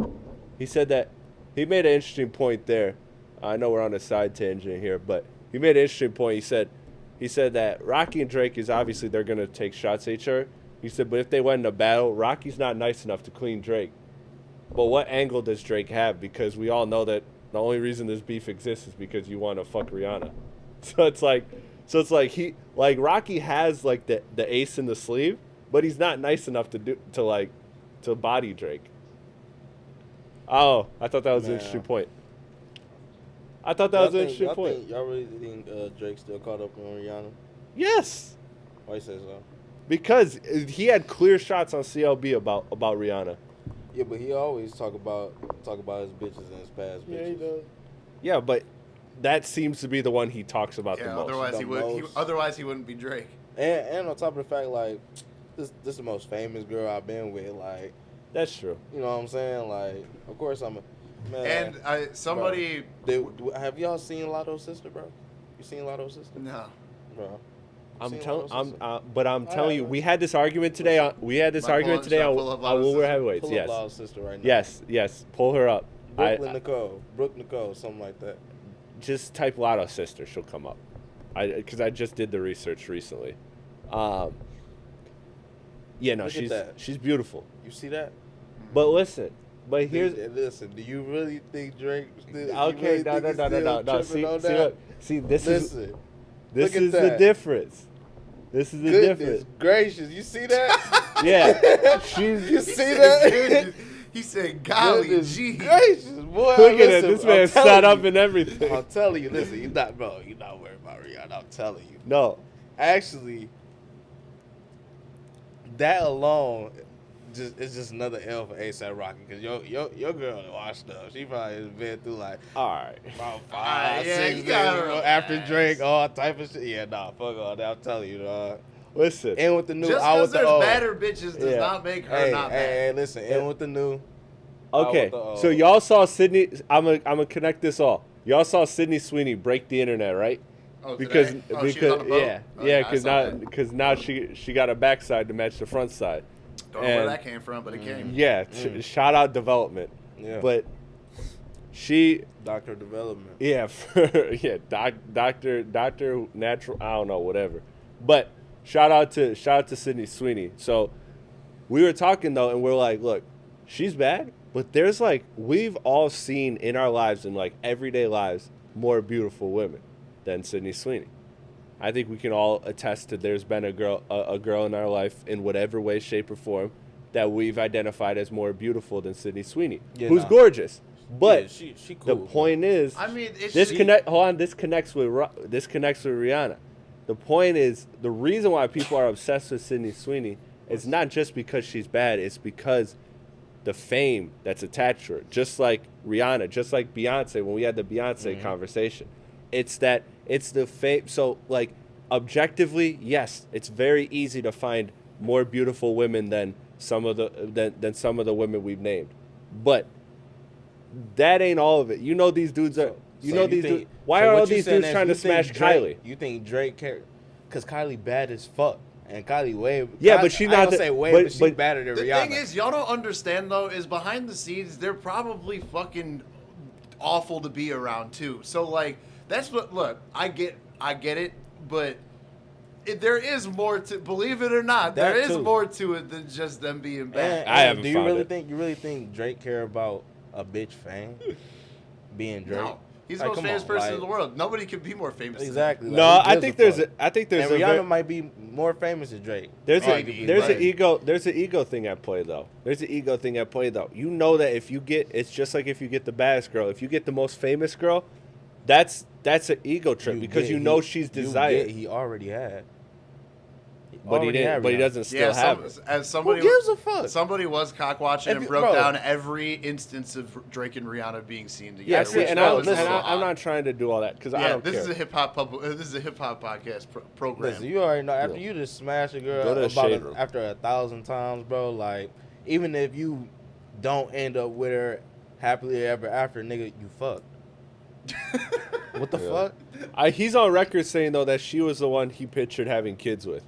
He said that he made an interesting point there. I know we're on a side tangent here, but he made an interesting point. He said that Rocky and Drake is obviously they're gonna take shots at each other. He said, but if they went in a battle, Rocky's not nice enough to clean Drake. But what angle does Drake have? Because we all know that the only reason this beef exists is because you want to fuck Rihanna. So it's like Rocky has like the ace in the sleeve, but he's not nice enough to body Drake. Oh, I thought that was an Man. interesting point. I thought that was an interesting point. Y'all really think Drake still caught up on Rihanna? Yes, Why you say so? because he had clear shots on CLB about Rihanna. Yeah, but he always talk about his bitches and his past bitches. Yeah, he does. Yeah, but that seems to be the one he talks about the Yeah, most. otherwise he wouldn't be Drake. And on top of the fact, like, this is the most famous girl I've been with. Like, That's true. you know what I'm saying? Like, of course I'm a man. And somebody, have y'all seen Lotto's sister, bro? You seen Lotto's sister, no. bro? I'm Seen telling, Lotto's sister? but I'm telling you, haven't. we had this argument today. On Should I pull up on Lotto's When We're Sister? Heavyweights. Pull up Yes, Lotto's sister right now. yes. Pull her up. Brooke Nicole, something like that. Just type Lotto sister, she'll come up. Because I just did the research recently. Yeah, no, Look at that. she's beautiful. You see that? But listen, Listen. Do you really think Drake? Okay, no. See, this is Listen. this look at is the that. difference. This is the Goodness difference. gracious, you see that? Yeah, she's. You see that? He said, "Golly Goodness gee." gracious, boy. Look at it. listen, This I'm man telling set up you. and everything. I'm telling you, listen, you're not worried about Rihanna. I'm telling you. No, Actually, that alone is just another L for ASAP Rocky, because your girl washed up. She probably has been through like all right. about Alright, 5, yeah, 6 you gotta days after relax. Drake, all type of shit. Yeah, nah, fuck all that. I'm telling you, dog. Listen, And with the new, Just out because with the there's old. badder bitches does Yeah. not make her Hey, not bad. hey, listen. And with the new, okay. with the old. So y'all saw Sydney. I'm gonna connect this all. Y'all saw Sydney Sweeney break the internet, right? Oh, Because today? Oh, she was on the boat? yeah, Oh, yeah, I because saw now that. because now she got a backside to match the front side. Don't know where and- that came from, but it came. Yeah, shout out development. Yeah. But she, Doctor Development. yeah, doctor natural. I don't know, whatever. But shout out to Sydney Sweeney. So we were talking though, and we're like, look, she's bad, but there's like we've all seen in our lives, in like everyday lives, more beautiful women than Sydney Sweeney. I think we can all attest to there's been a girl in our life in whatever way, shape, or form that we've identified as more beautiful than Sydney Sweeney, Yeah, who's nah. gorgeous. But Yeah, she the cool. point is, I mean, it's this connects with Rihanna. The point is, the reason why people are obsessed with Sydney Sweeney is not just because she's bad. It's because the fame that's attached to her. Just like Rihanna, just like Beyonce, when we had the Beyonce conversation. It's the fame. So, like, objectively, yes, it's very easy to find more beautiful women than some of the women we've named. But that ain't all of it. You know these dudes are. Why are all these dudes trying to smash Kylie? You think Drake cared? Because Kylie bad as fuck. And Kylie way. Yeah, Kylie, but she I not don't the- say way, but- but she's but- better than The Rihanna. thing is, y'all don't understand though, is behind the scenes they're probably fucking awful to be around too. So like that's what I get it, but there is more to, believe it or not, That there is too. more to it than just them being bad. I haven't do you found really it. think Drake care about a bitch fame? Being Drake? No. He's the Like, most come famous on, person like- in the world. Nobody can be more famous. than him. Exactly. No, like, who I gives think a there's fuck? I think there's And a Rihanna ver- might be more famous than Drake. There's Arguably, there's right. an ego there's an ego thing at play though. There's an ego thing at play though. You know that if you get, it's just like if you get the baddest girl. If you get the most famous girl, that's an ego trip because you know she's desired. He already had. But he didn't. But he doesn't still Yeah, have it. as somebody Who gives a fuck? Somebody was cock watching If and you- broke bro. down every instance of Drake and Rihanna being seen together. Yeah, which see, and that I, was a listen, little I'm odd. not trying to do all that because I Yeah, don't this care. is a hip hop podcast program. Listen, you already know after Yeah. you just smash a Go girl to the about shade room. after 1,000 times, bro. Like, even if you don't end up with her happily ever after, nigga, you fucked. What the Yeah. fuck? He's on record saying though that she was the one he pictured having kids with.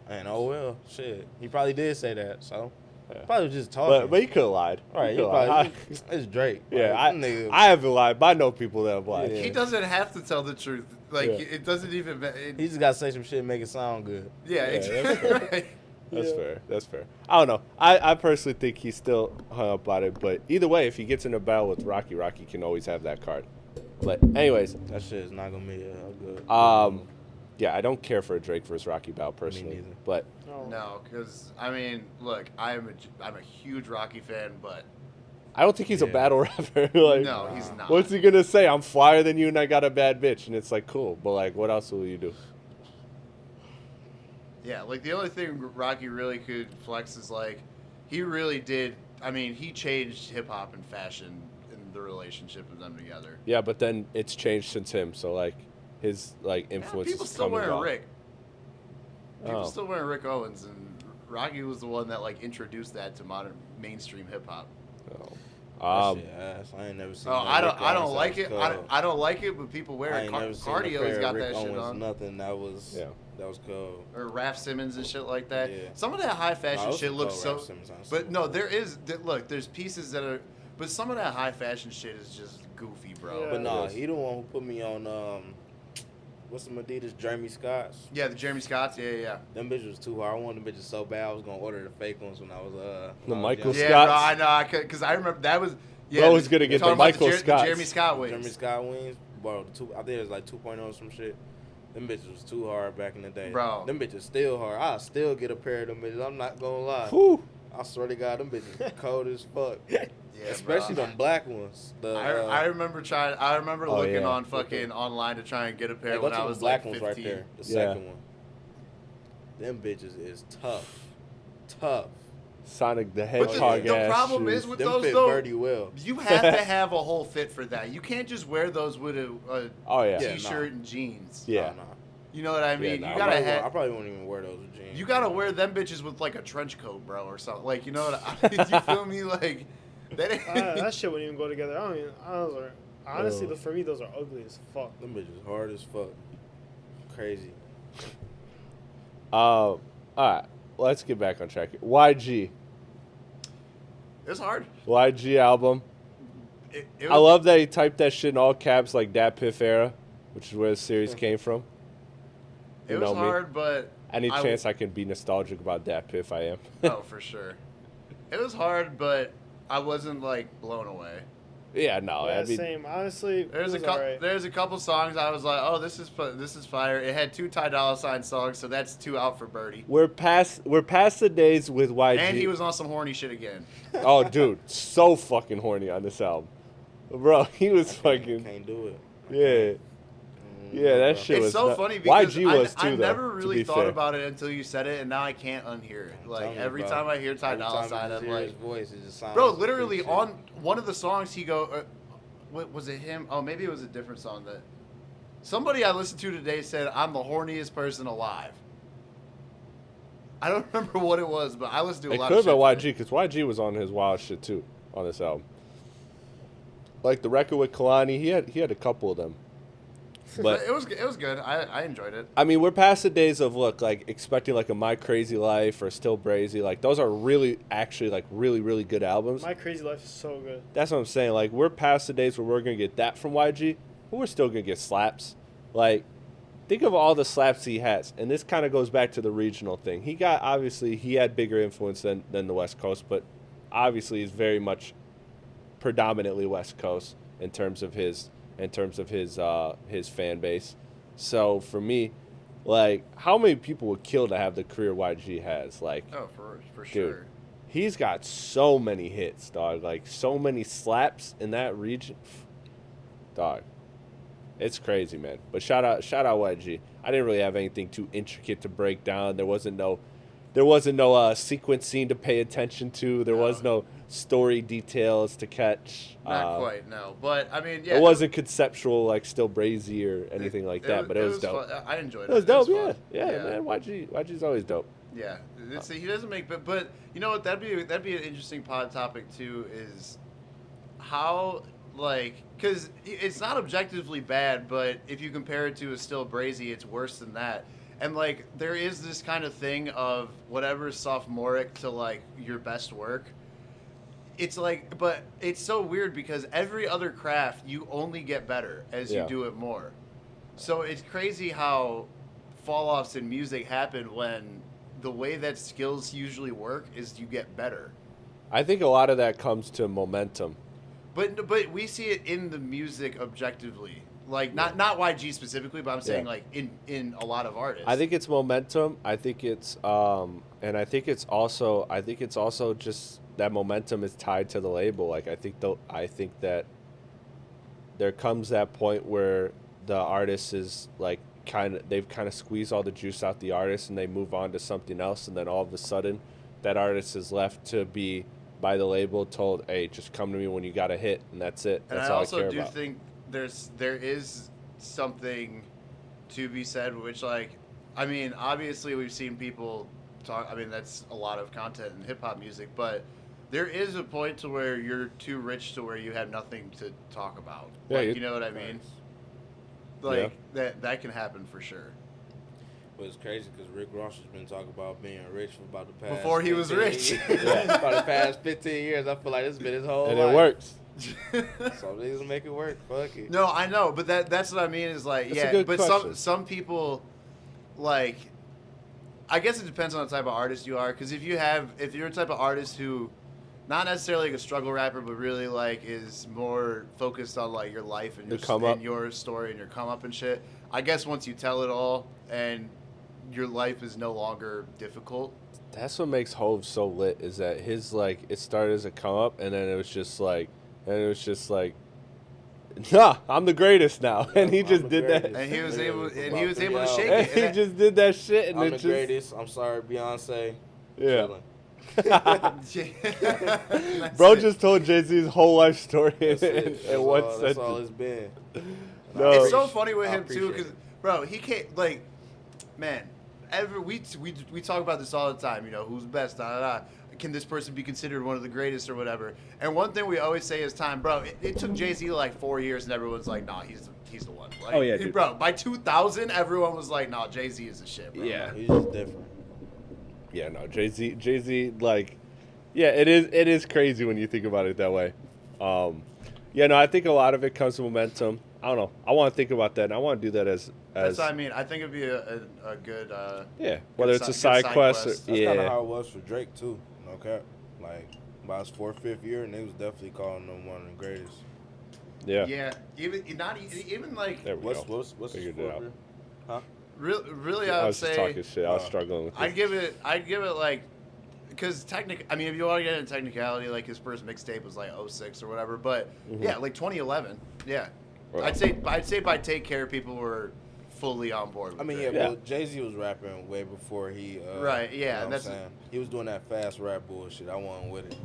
And oh well, shit. He probably did say that, so Yeah. probably was just talking. But he could have lied. all right, He you coulda probably lied. it's Drake. Yeah, Like, nigga, I haven't lied, but I know people that have lied. Yeah. He doesn't have to tell the truth. Like Yeah. it doesn't even. he just gotta say some shit and make it sound good. Yeah, that's exactly. fair. Right. That's fair. That's fair. I don't know. I personally think he's still hung up on it. But either way, if he gets in a battle with Rocky can always have that card. But anyways, That shit is not gonna be good. yeah, I don't care for a Drake versus Rocky battle personally. neither. But No, because I mean, look, I'm a huge Rocky fan, but I don't think he's a Yeah. battle rapper. Like, No, he's not. what's he gonna say? I'm flyer than you, and I got a bad bitch, and it's like cool. But like, what else will you do? Yeah, like the only thing Rocky really could flex is like he really did. I mean, he changed hip hop and fashion in the relationship of them together. Yeah, but then it's changed since him. So like, his like influence People is still coming wearing off. Rick. People Oh. still wearing Rick Owens, and Rocky was the one that like introduced that to modern mainstream hip hop. Oh. That shit ass. I ain't never seen. Oh, no I Rick don't Owens. like That it. was cold. I don't like it, but people wear I it. ain't never seen a Cardio's pair got of Rick that shit Owens, on. Nothing that was cold. Or Raph Simmons and shit like that. Yeah. Some of that high fashion Nah, shit looks so. Raph Simmons, I But see. no, there is. Look, there's pieces that are. But some of that high fashion shit is just goofy, bro. Yeah. But nah, Yes. he the one who put me on what's the Adidas Jeremy Scotts. Yeah, the Jeremy Scotts. Yeah. Them bitches was too hard. I wanted them bitches so bad. I was gonna order the fake ones when I was The Michael Yeah, Scotts? bro, I know. I could because I remember that was. Yeah, Bro was gonna get talking the about Michael the Scotts. Jeremy Scott wings. Jeremy Scott wings, bro. I think it was like 2.0 or some shit. Them bitches was too hard back in the day. Bro. Them bitches still hard. I still get a pair of them bitches. I'm not gonna lie. Whew. I swear to God, them bitches cold as fuck. Yeah, Especially bro. them black ones. I remember trying. I remember Oh, looking yeah. on fucking online to try and get a pair go when to I the was black like ones 15. right there. The Yeah. second one. Them bitches is tough. Sonic the But Hedgehog the ass problem shoes. is with Them those fit though. Birdie well. You have to have a whole fit for that. You can't just wear those with a Oh yeah. Yeah. t-shirt and jeans. Yeah. Nah. You know what I mean? nah, You I gotta probably have. I probably won't even wear those with jeans. You gotta wear them bitches with like a trench coat, bro, or something. Like, you know what? You feel me? Like that. That shit wouldn't even go together. Honestly, Oh. for me, those are ugly as fuck. Them bitches hard as fuck. Crazy. All right. Let's get back on track. YG. It's hard. YG album. It I was- love that he typed that shit in all caps like Dat Piff era, which is where the series came from. It You was know me. hard, but Any I- chance I can be nostalgic about Dat Piff, I am. oh, for sure. It was hard, but I wasn't like blown away. Yeah, no. Yeah, I mean, same. Honestly, There's it was alright. there's a couple songs I was like, oh, this is fire. It had 2 Ty Dolla $ign songs, so that's 2 out for Birdie. we're past the days with YG. And he was on some horny shit again. Oh, dude, so fucking horny on this album, bro. He was fucking Can't do it. yeah. Yeah, that bro. shit It's was so nut- funny because YG was I too, though, never to really be thought fair. about it until you said it, and now I can't unhear it. Like telling you, every bro. time I hear Ty Every Dolla time you $ign, just I'm hear like, his voice, it just sounds bro, like literally shit. on one of the songs he go, what was it him? Oh, maybe it was a different song that somebody I listened to today said I'm the horniest person alive. I don't remember what it was, but I listened to a It lot could of have shit. been YG because YG was on his wild shit too on this album. Like the record with Kalani, he had a couple of them. But It was good. I enjoyed it. I mean, we're past the days of like expecting like a My Crazy Life or Still Brazy. Like those are really actually like really good albums. My Crazy Life is so good. That's what I'm saying. Like we're past the days where we're gonna get that from YG, but we're still gonna get slaps. Like think of all the slaps he has, and this kind of goes back to the regional thing. He had bigger influence than the West Coast, but obviously he's very much predominantly West Coast in terms of his fan base. So for me, like how many people would kill to have the career YG has? Like Oh, for sure. he's got so many hits, dog. Like so many slaps in that region, dog. It's crazy, man. But shout out YG. I didn't really have anything too intricate to break down. There wasn't no sequence scene to pay attention to. There was no story details to catch. Not quite, no. But I mean, yeah. It wasn't conceptual like Still Brazy or anything like that. But it was dope. Fun. I enjoyed it. It was dope, fun. yeah, man. YG's always dope. Yeah, he doesn't make, but you know what? That'd be an interesting pod topic too. Is how because it's not objectively bad, but if you compare it to a Still Brazy, it's worse than that. And like there is this kind of thing of whatever's sophomoric to like your best work. It's like, but it's so weird because every other craft you only get better as you do it more. So it's crazy how fall-offs in music happen when the way that skills usually work is you get better. I think a lot of that comes to momentum. But we see it in the music objectively. Like not YG specifically, but I'm saying Yeah. like in a lot of artists. I think it's momentum. I think it's and I think it's also just that momentum is tied to the label. Like I think that there comes that point where the artist is like they've kind of squeezed all the juice out the artist and they move on to something else, and then all of a sudden that artist is left to be by the label told, hey, just come to me when you got a hit, and that's it. And That's I all also I care do about. think there is something to be said, which, like, I mean, obviously we've seen people talk. I mean, that's a lot of content in hip hop music, but there is a point to where you're too rich to where you have nothing to talk about. Yeah, Like, you know what I mean? Like that can happen for sure. But it's crazy because Rick Ross has been talking about being rich for about the past. Before he was 15 rich. years. About the past 15 years, I feel like this has been his whole And life. it works. So niggas make it work. Fuck it. No, I know, but that's what I mean is like, That's a yeah, good but question. some people, like, I guess it depends on the type of artist you are, because if you're a type of artist who, not necessarily like a struggle rapper, but really like is more focused on like your life and The come up. your story and your come up and shit. I guess once you tell it all and your life is no longer difficult. That's what makes Hove so lit, is that his like it started as a come up, and then it was just like nah, I'm the greatest now. And he I'm just the did that. greatest. And he was Literally, able for to about 3 shake hours. it. And he just did that shit, and I'm it the just greatest. I'm sorry, Beyonce. yeah. That's Bro it. just told Jay-Z's whole life story That's in it. in one That's all sentence. it's been. No. I It's so appreciate- funny with I him too, appreciate because it. bro, he can't like, man. We talk about this all the time. You know, who's best? Da, da, da. Can this person be considered one of the greatest or whatever? And one thing we always say is time, bro. It took Jay-Z like 4 years, and everyone's like, nah, he's the one. Like, Oh, yeah, dude. bro. By 2000, everyone was like, nah, Jay-Z is the shit, bro. Yeah. He's just different. Yeah, no, Jay-Z, like, yeah, it is crazy when you think about it that way. Yeah, no, I think a lot of it comes from momentum. I don't know. I want to think about that, and I want to do that as That's what I mean. I think it'd be a good. yeah, whether it's a good side quest or quest. That's kind of yeah, how it was for Drake too. No cap. Like by his 4th, 5th year, and they was definitely calling him one of the greatest. yeah. Yeah, even like There we What's go. what's his Figured 4th it out. year? Huh? really, I I would was just say talking shit. I was struggling with I'd this. give it like, because I mean, if you want to get into technicality, like his first mixtape was like 06 or whatever, but Mhm. yeah, like 2011, yeah. Right. I'd say by Take Care, people were fully on board with I mean, Drake. yeah, Yeah. well, Jay-Z was rapping way before he. Right, yeah, You know what I'm that's- saying? He was doing that fast rap bullshit. I wasn't with it.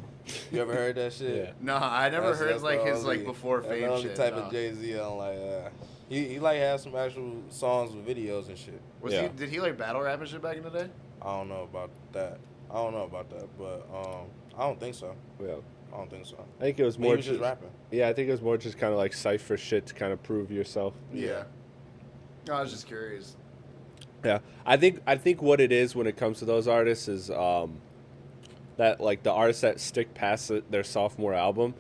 You ever heard that shit? Yeah. No, I never That's- heard that's like the his only- like before that's the fame only shit. type no. of Jay-Z I'm like, he like has some actual songs with videos and shit. Yeah. Did he like battle rap and shit back in the day? I don't know about that. But I don't think so. Yeah. I don't think so. I think it was He more was just rapping. Yeah, I think it was more just kind of like cipher shit to kind of prove yourself. Yeah. No, I was just curious. Yeah, I think what it is when it comes to those artists is that like the artists that stick past their sophomore album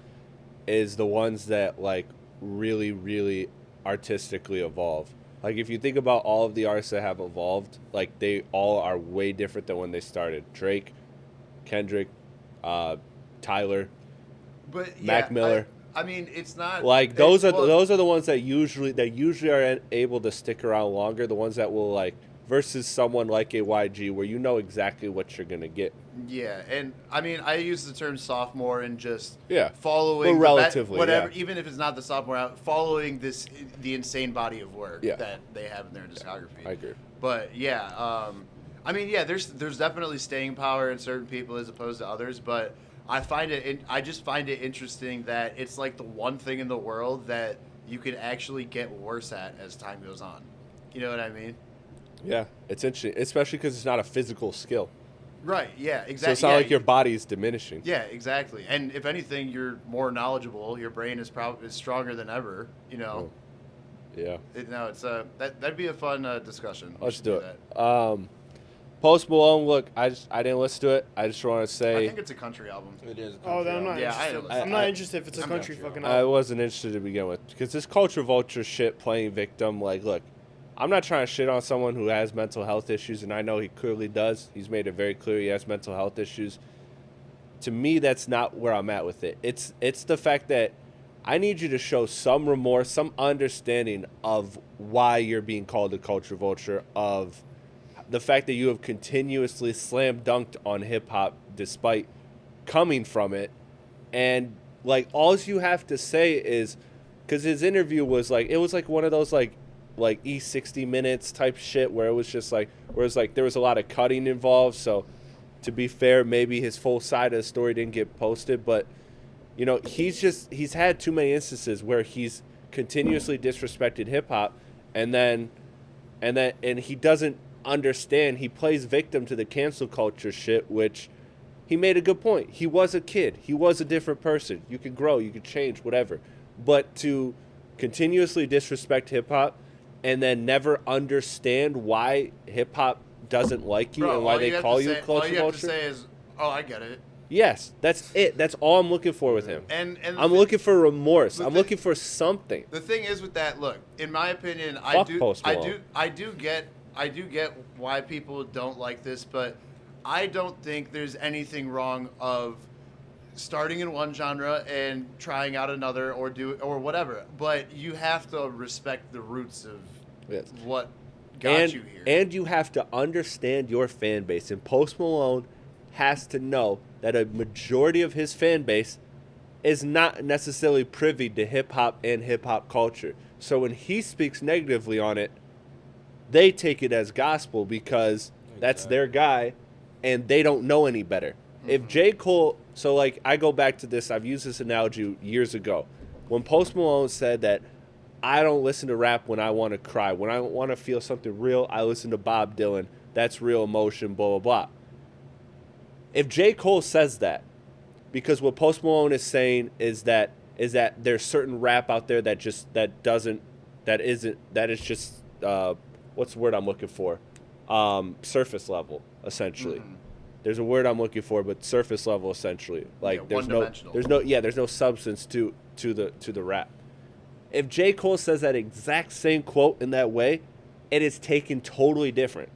is the ones that like really, really artistically evolve. Like if you think about all of the artists that have evolved, like they all are way different than when they started. Drake, Kendrick, Tyler, But yeah, Mac Miller. I mean, it's not like those are well, those are the ones that usually are able to stick around longer. The ones that will like versus someone like a YG where you know exactly what you're gonna get. Yeah, and I mean, I use the term sophomore and just Yeah. following Well, the relatively, whatever, yeah. even if it's not the sophomore out, following the insane body of work Yeah. that they have in their discography. I agree. But yeah, I mean, yeah, there's definitely staying power in certain people as opposed to others, but I just find it interesting that it's like the one thing in the world that you can actually get worse at as time goes on. You know what I mean? Yeah, it's interesting, especially because it's not a physical skill. Right. Yeah. So Exactly. it's not like your body is diminishing. Yeah, exactly. And if anything, you're more knowledgeable. Your brain is stronger than ever. You know. Yeah. It's that'd be a fun discussion. We Let's should do that. it. Post Malone, look, I didn't listen to it. I just want to I say think it's a country album. It is. a Oh, country then I'm not album. Yeah, I interested. know. I'm not I- interested if it's a I'm country not fucking I album. wasn't interested to begin with because this culture vulture shit playing victim. Like, look, I'm not trying to shit on someone who has mental health issues, and I know he clearly does. He's made it very clear he has mental health issues. To me, that's not where I'm at with it. It's the fact that I need you to show some remorse, some understanding of why you're being called a culture vulture, of the fact that you have continuously slam dunked on hip hop despite coming from it. And like all you have to say is, because his interview was like, it was like one of those like E60 minutes type shit where it was just like, there was a lot of cutting involved. So to be fair, maybe his full side of the story didn't get posted, but you know, he's had too many instances where he's continuously disrespected hip hop, and he doesn't understand. He plays victim to the cancel culture shit, which he made a good point. He was a kid. He was a different person. You could grow, you could change, whatever. But to continuously disrespect hip hop and then never understand why hip hop doesn't like you and why they call you culture vulture. All you have to say is, "Oh, I get it." Yes, that's it. That's all I'm looking for with him. And I'm looking for remorse. I'm looking for something. The thing is with that, look, in my opinion, Fuck I do get why people don't like this, but I don't think there's anything wrong of starting in one genre and trying out another or whatever. But you have to respect the roots of what got you here. And you have to understand your fan base. And Post Malone has to know that a majority of his fan base is not necessarily privy to hip-hop and hip-hop culture. So when he speaks negatively on it, they take it as gospel because that's their guy, and they don't know any better. Mm-hmm. If J. Cole... So, like, I go back to this. I've used this analogy years ago. When Post Malone said that I don't listen to rap when I want to cry. When I want to feel something real, I listen to Bob Dylan. That's real emotion, blah, blah, blah. If J. Cole says that, because what Post Malone is saying is that there's certain rap out there that is just what's the word I'm looking for? Surface level, essentially. Mm-hmm. There's a word I'm looking for, but surface level, essentially. Like there's no substance to the rap. If J. Cole says that exact same quote in that way, it is taken totally different.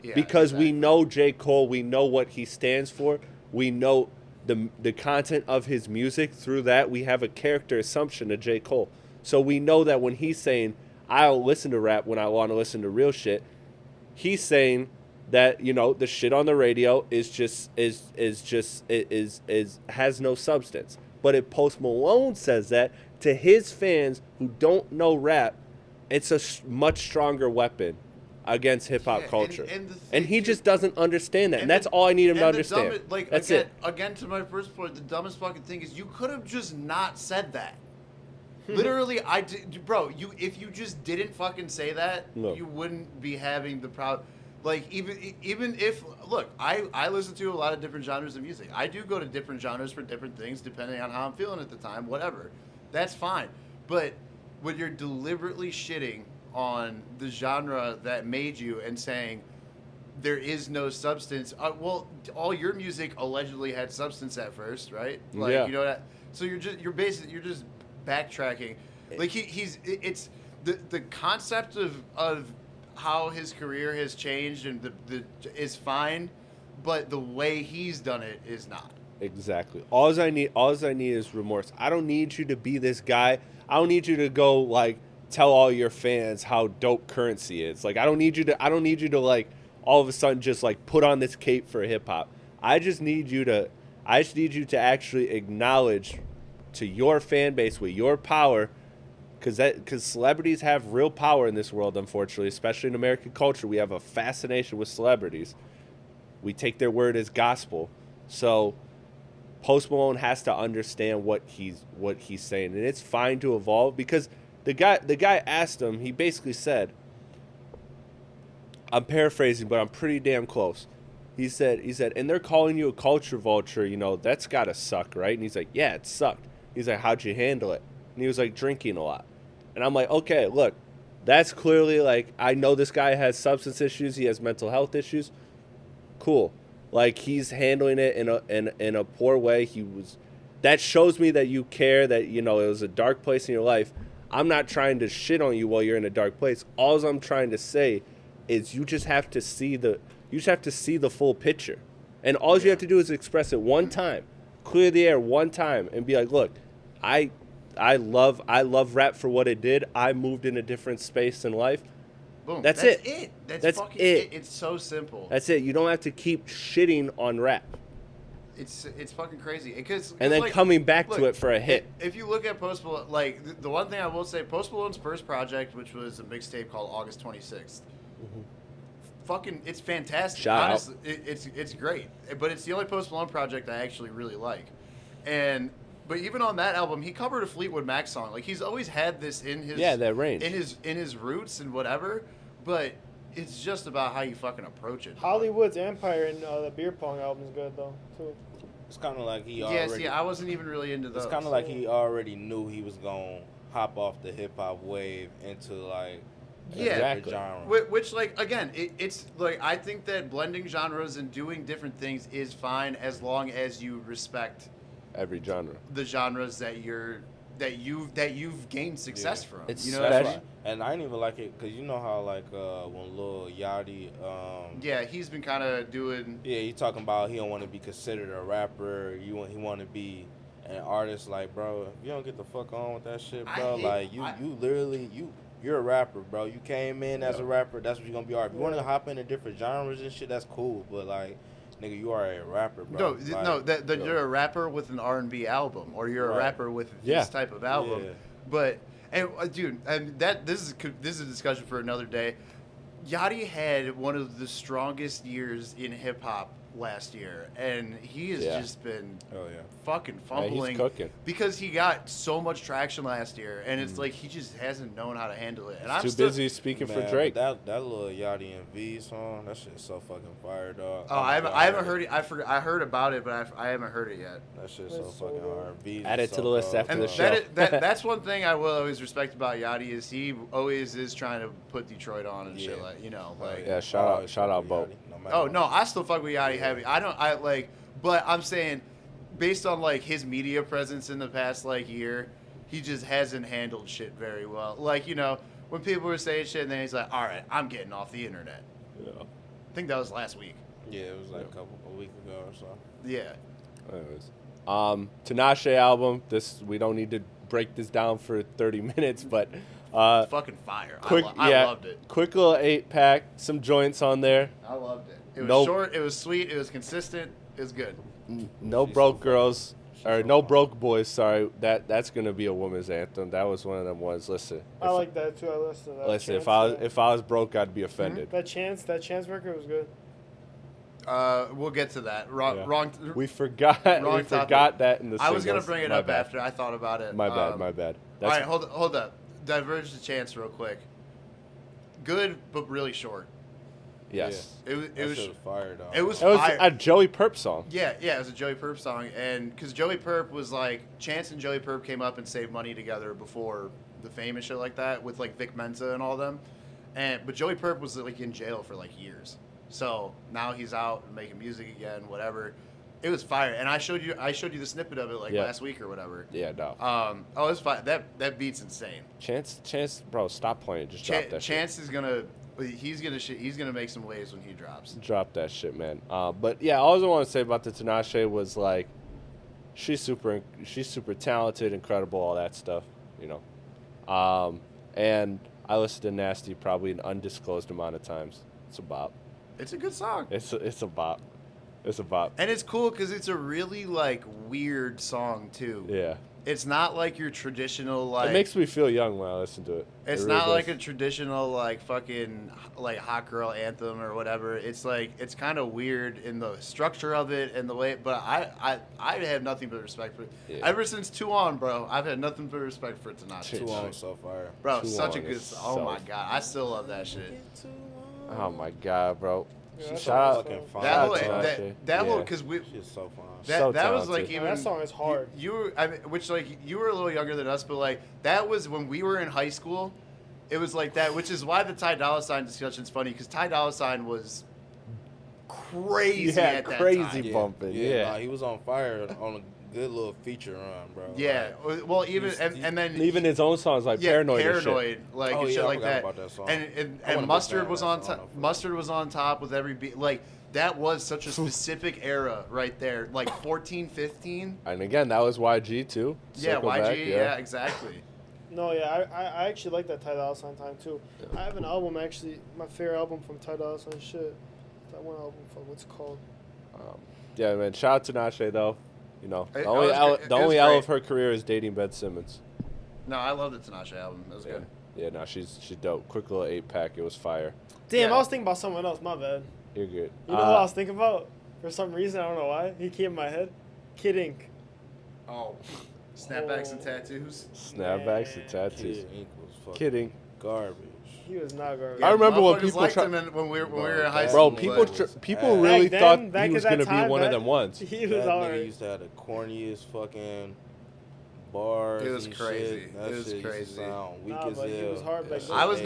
Yeah, because exactly. We know J. Cole, we know what he stands for, we know the content of his music. Through that, we have a character assumption of J. Cole. So we know that when he's saying, I'll listen to rap when I want to listen to real shit, he's saying that, you know, the shit on the radio has no substance. But if Post Malone says that to his fans who don't know rap, it's a much stronger weapon against hip-hop culture. And he just doesn't understand that. And that's all I need him to understand. That's it. Again, to my first point, the dumbest fucking thing is you could have just not said that. Literally, if you just didn't fucking say that, you wouldn't be having the problem. Like, even if, look, I listen to a lot of different genres of music. I do go to different genres for different things, depending on how I'm feeling at the time, whatever. That's fine. But when you're deliberately shitting on the genre that made you and saying there is no substance, well, all your music allegedly had substance at first, right? Like, yeah. You know that. So you're just backtracking. Like it's the concept of how his career has changed and is fine, but the way he's done it is not. Exactly. All I need is remorse. I don't need you to be this guy. I don't need you to go like tell all your fans how dope Currency is. Like I don't need you to like all of a sudden just like put on this cape for hip hop. I just need you to actually acknowledge to your fan base with your power, because celebrities have real power in this world, unfortunately, especially in American culture. We have a fascination with celebrities. We take their word as gospel. So Post Malone has to understand what he's saying, and it's fine to evolve, because the guy asked him. He basically said, I'm paraphrasing, but I'm pretty damn close. He said, and they're calling you a culture vulture. You know, that's gotta suck, right? And he's like, yeah, it sucked. He's like, how'd you handle it? And he was like, drinking a lot. And I'm like, okay, look, that's clearly like, I know this guy has substance issues. He has mental health issues. Cool. Like, he's handling it in a poor way. That shows me that you care, that, you know, it was a dark place in your life. I'm not trying to shit on you while you're in a dark place. All I'm trying to say is you just have to see the full picture. And all you have to do is express it one time. Clear the air one time and be like, look, I love rap for what it did. I moved in a different space in life. Boom. That's it. That's fucking it. It's so simple. That's it. You don't have to keep shitting on rap. It's fucking crazy. Because And then like, coming back look, to it for a hit. If you look at Post Malone, like the one thing I will say, Post Malone's first project, which was a mixtape called August 26th, fucking, it's fantastic. Shout out. Honestly, it's great. But it's the only Post Malone project I actually really like. But even on that album, he covered a Fleetwood Mac song. Like he's always had this in his that range. in his roots and whatever. But it's just about how you fucking approach it. Hollywood's Empire and the Beer Pong album is good though too. It's kind of like he Yeah, already. see, I wasn't even really into those. It's kind of like he already knew he was gonna hop off the hip hop wave into like a Yeah. different Exactly. genre. Which, like, again, it's like I think that blending genres and doing different things is fine as long as you respect Every genre. the genres that you've gained success from. It's You know what I special. mean? And I didn't even like it because you know how like when Lil Yachty, Yeah, he's been kind of doing. yeah, he talking about he don't want to be considered a rapper. He want to be an artist. Like, bro, if you don't get the fuck on with that shit, bro, you're a rapper, bro. You came in as a rapper. That's what you're gonna be. If you want to hop into different genres and shit, that's cool. But like, nigga, you are a rapper, bro. That you're a rapper with an R&B album, or you're a Right. rapper with Yeah. this type of album. Yeah. But dude, and this is a discussion for another day. Yachty had one of the strongest years in hip hop last year, and he has just been Oh yeah. fucking Yeah, fumbling he's cooking. because he got so much traction last year, and it's like he just hasn't known how to handle it. And I'm Too still, busy speaking for Man, Drake. That little Yachty and V song, that shit's so fucking fire, dog. Oh, I haven't heard it. I heard about it, but I haven't heard it yet. That shit's so That's so fucking dope. hard. V Add it to the list after And the show. that's one thing I will always respect about Yachty is he always is trying to put Detroit on and shit, Yeah. like, you know, like. Yeah, shout out, Bo. Oh no, I still fuck with Yachty heavy. But I'm saying, based on like his media presence in the past like year, he just hasn't handled shit very well. Like, you know, when people were saying shit, and then he's like, "All right, I'm getting off the internet." Yeah. I think that was last week. Yeah, it was like a week ago or so. Yeah. Anyways, Tinashe album. We don't need to break this down for 30 minutes, but Fucking fire. quick, I loved it. quick little 8-pack, some joints on there. I loved it. It was Nope. short. It was sweet. It was consistent. It was good. No She's broke so girls, She's or so no fine. broke boys. Sorry, that's gonna be a woman's anthem. That was one of them ones. Listen, I like that too. I listened to that. listen. Chance, If I was broke, I'd be offended. that chance record was good. We'll get to that. Wrong. Yeah. Wrong. We forgot. Wrong We topic. forgot that in the. I was gonna singles. bring it My up bad. after I thought about it. My bad. My bad. All right, hold up. Diverge the chance real quick. Good, but really short. Yes. It was. That It was. shit was fire, dog. It was It was fire. a Joey Perp song. Yeah, it was a Joey Perp song, and because Joey Perp was like Chance and Joey Perp came up and saved money together before the fame and shit like that with like Vic Mensa and all them, but Joey Perp was like in jail for like years, so now he's out and making music again, whatever. It was fire, and I showed you the snippet of it like Yeah. last week or whatever. Yeah, no. Oh, it's fine. That beat's insane. Chance, bro, stop playing. Just drop that Chance is gonna. He's gonna make some waves when he drops. shit. Drop that shit, man. But yeah, all I want to say about the Tinashe was like, she's super talented, incredible, all that stuff, you know. And I listened to Nasty probably an undisclosed amount of times. It's a bop. It's a good song. It's a bop. It's a bop. And it's cool because it's a really like weird song too. Yeah. It's not like your traditional like. It makes me feel young when I listen to it. It's It really not like does. a traditional like fucking like hot girl anthem or whatever. It's like it's kind of weird in the structure of it and the way. But I have nothing but respect for it. Yeah. Ever since 2 On, bro, I've had nothing but respect for Tinashe. 2 on so fire. Bro, 2 such a On good. is Oh so- my god, I still love that shit. Oh my god, bro. Yeah, that's Shout out. fucking fire. That Shout whole out Tinashe. that whole Yeah. because we. She's so fine. So That was talented. like Yeah, even that song is hard. You were, I mean, which like you were a little younger than us, but like that was when we were in high school. It was like that, which is why the Ty Dolla $ign discussion is funny because Ty Dolla $ign was crazy Yeah, at that crazy time. bumping. Yeah. Nah, he was on fire on a good little feature run, bro. Yeah, well, even he's- and then Even his own songs like yeah, Paranoid. and shit. paranoid, like Oh, and yeah, shit I like forgot that. about that song. And I and wasn't a Mustard big was fan on of that top. song, though, for Mustard was on top with every beat. Like that was such a specific era right there, like 14, 15. And again, that was YG too. Yeah, Circle YG. back, yeah, exactly. No, yeah, I actually like that Ty Dolla $ign time too. I have an album actually, my favorite album from Ty Dolla $ign. Shit, that one album. Fuck, what's it called? Yeah, man. Shout out to Tinashe though. You know, It the only was L, great. the It was only L great. of her career is dating Ben Simmons. No, I love the Tinashe album. It was Yeah, good. yeah. No, she's dope. Quick little 8-pack. It was fire. Damn, Yeah. I was thinking about someone else. My bad. You're good. You know who I was thinking about? For some reason, I don't know why. He came in my head. Kid Ink. Oh, snapbacks and Oh. tattoos. Snapbacks and Man. tattoos. Kid Ink was fucking Kidding. garbage. He was not garbage. I remember when motherfuckers people liked try- him when we were in high Bro, school. Bro, people but- people Back really then- thought back he was at that gonna be time, one of that- them ones. He was That alright. nigga used to have the corniest fucking bars. It was and crazy. Shit. That It was shit used to crazy. sound weak Nah, as but he hell. was hard back That then. I shit was aged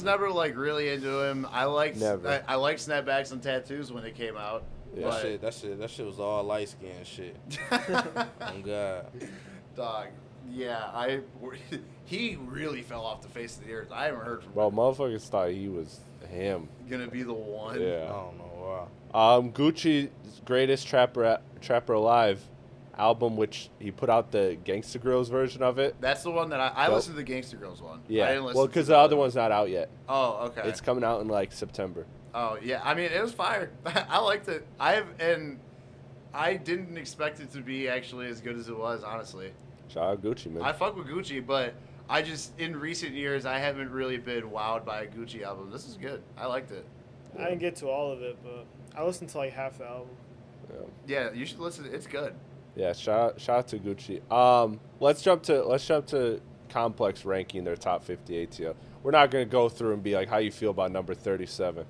never terrible. like really into him. I liked Never. I liked snapbacks and tattoos when it came out. Yeah. That shit was all light skin shit. Oh God. Dog. Yeah, he really fell off the face of the earth. I haven't heard from Bro, him. motherfuckers thought he was him. Gonna be the one. I Yeah. don't know why. Gucci's greatest trapper alive album, which he put out the Gangsta Grills version of it. That's the one that I Dope. listened to the Gangsta Girls one. I Yeah. didn't listen Well, to because the other one's not out yet. Oh, okay. It's coming out in like September. Oh yeah, I mean it was fire. I liked it. I didn't expect it to be actually as good as it was. Honestly, Shout out Gucci, man. I fuck with Gucci, but I just in recent years I haven't really been wowed by a Gucci album. This is good. I liked it. I didn't get to all of it, but I listened to like half the album. Yeah, you should listen. It's good. Yeah, shout out to Gucci. Let's jump to Complex ranking their top 50 ATL. We're not gonna go through and be like how you feel about number 37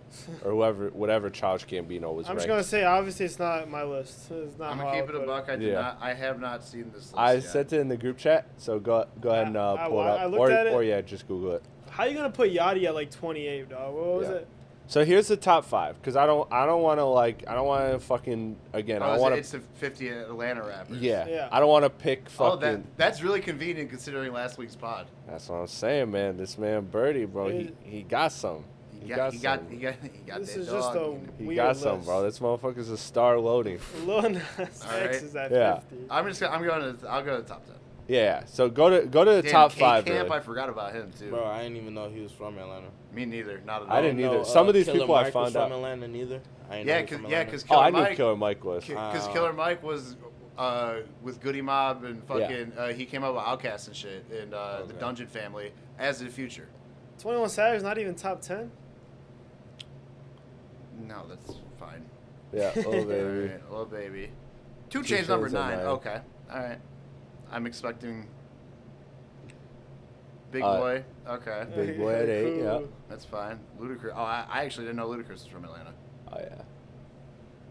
or whatever Childish Gambino was I'm ranked. just gonna say, obviously, it's not my list. It's not I'm how gonna I keep it a would put buck. I have not seen this list I yet. sent it in the group chat, so go ahead and pull it I up, looked at it. or yeah, just Google it. How you gonna put Yachty at like 28, dog? What was Yeah. it? So here's the top 5, because I don't want to fucking again. I want It's to the 50 Atlanta rappers. yeah. I don't want to pick Oh, fucking. that's really convenient considering last week's pod. That's what I'm saying, man. This man Birdie, bro, he got some. He got This that is dog. just a He weird got some, list. bro. This motherfucker's a star loading. Lil Nas X Alright. is at Yeah. 50. I'll go to the top 10. Yeah. So go to the Damn, top K 5. Camp, really. I forgot about him too. Bro, I didn't even know he was from Atlanta. Me neither. Not at all. I didn't know, either. Some of these Killer people Mike I found was from out. Atlanta neither. I didn't Yeah, know he was from Atlanta. because Oh, Killer I knew Mike. Killer Mike was. Because Oh. Killer Mike was with Goody Mob and fucking. He came out with Outkast and shit and the Okay. Dungeon Family as the Future. 21 Savage not even top 10. No, that's fine. Yeah, oh baby. Alright, little baby. 2 2 Chainz number Chainz at 9. 9. Okay. All right. I'm expecting. Big Uh, Boy. Okay. Big Boy at 8, yeah. That's fine. Ludacris. Oh, I actually didn't know Ludacris was from Atlanta. Oh yeah.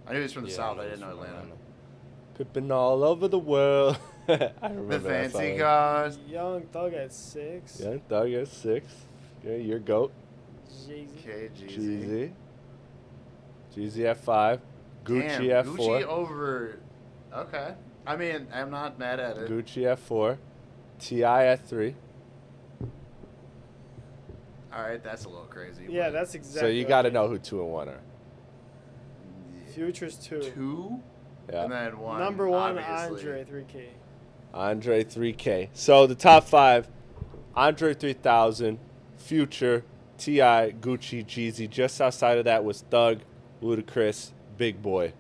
I knew he was from the Yeah, South. I he didn't know was from Atlanta. Pippin' all over the world. I remember The that fancy song. cars. Young Thug at 6. Young Thug at 6. Yeah, your goat. Jay-Z. Okay, Jeezy. Jeezy. Jeezy at 5. Gucci Damn, at Gucci 4. over. Okay. I mean, I'm not mad at it. Gucci at 4. T.I. at 3. All right, that's a little crazy. Yeah, but- that's exactly. So you got to know who 2 and 1 are. Future's 2. 2 Yeah. and then 1. Number 1, obviously. Andre 3K. Andre 3K. So the top 5, Andre 3000, Future, T.I., Gucci, Jeezy. Just outside of that was Thug, Ludacris, Big Boy.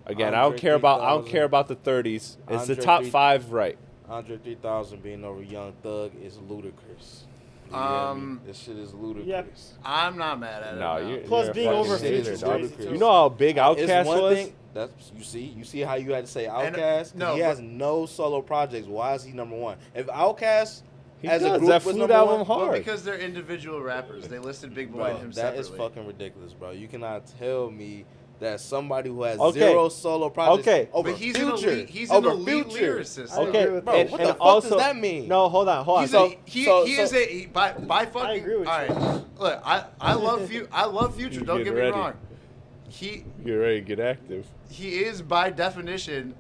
Again, I don't Andre care about 3000. the 30s. It's the Andre top 3 5 right. Andre 3000 being over Young Thug is ludicrous. You hear me? This shit is ludicrous. I'm not mad at it. No, no. you're Plus you're a being fucking over hater, Future's dog. crazy, too. You know how big It's Outkast one was? thing. That's you see how you had to say And, Outkast. no, He but- has no solo projects. Why is he number 1? If Outkast He as does. a group That was Food number album 1, hard. Well, because they're individual rappers. They listed Big Boy and bro, him that separately. is fucking ridiculous, bro. You cannot tell me that somebody who has Okay. 0 solo projects Okay. over But he's Future, an elite, he's an over elite Future. lyricist. I Okay, agree with Bro, that. what the fuck also, does that mean? No, hold on. He's So, he so, is so- a he, by fucking. I agree with you. all right, look, I love I love Future. You Don't get get me ready. wrong. He Get ready to get active. he is by definition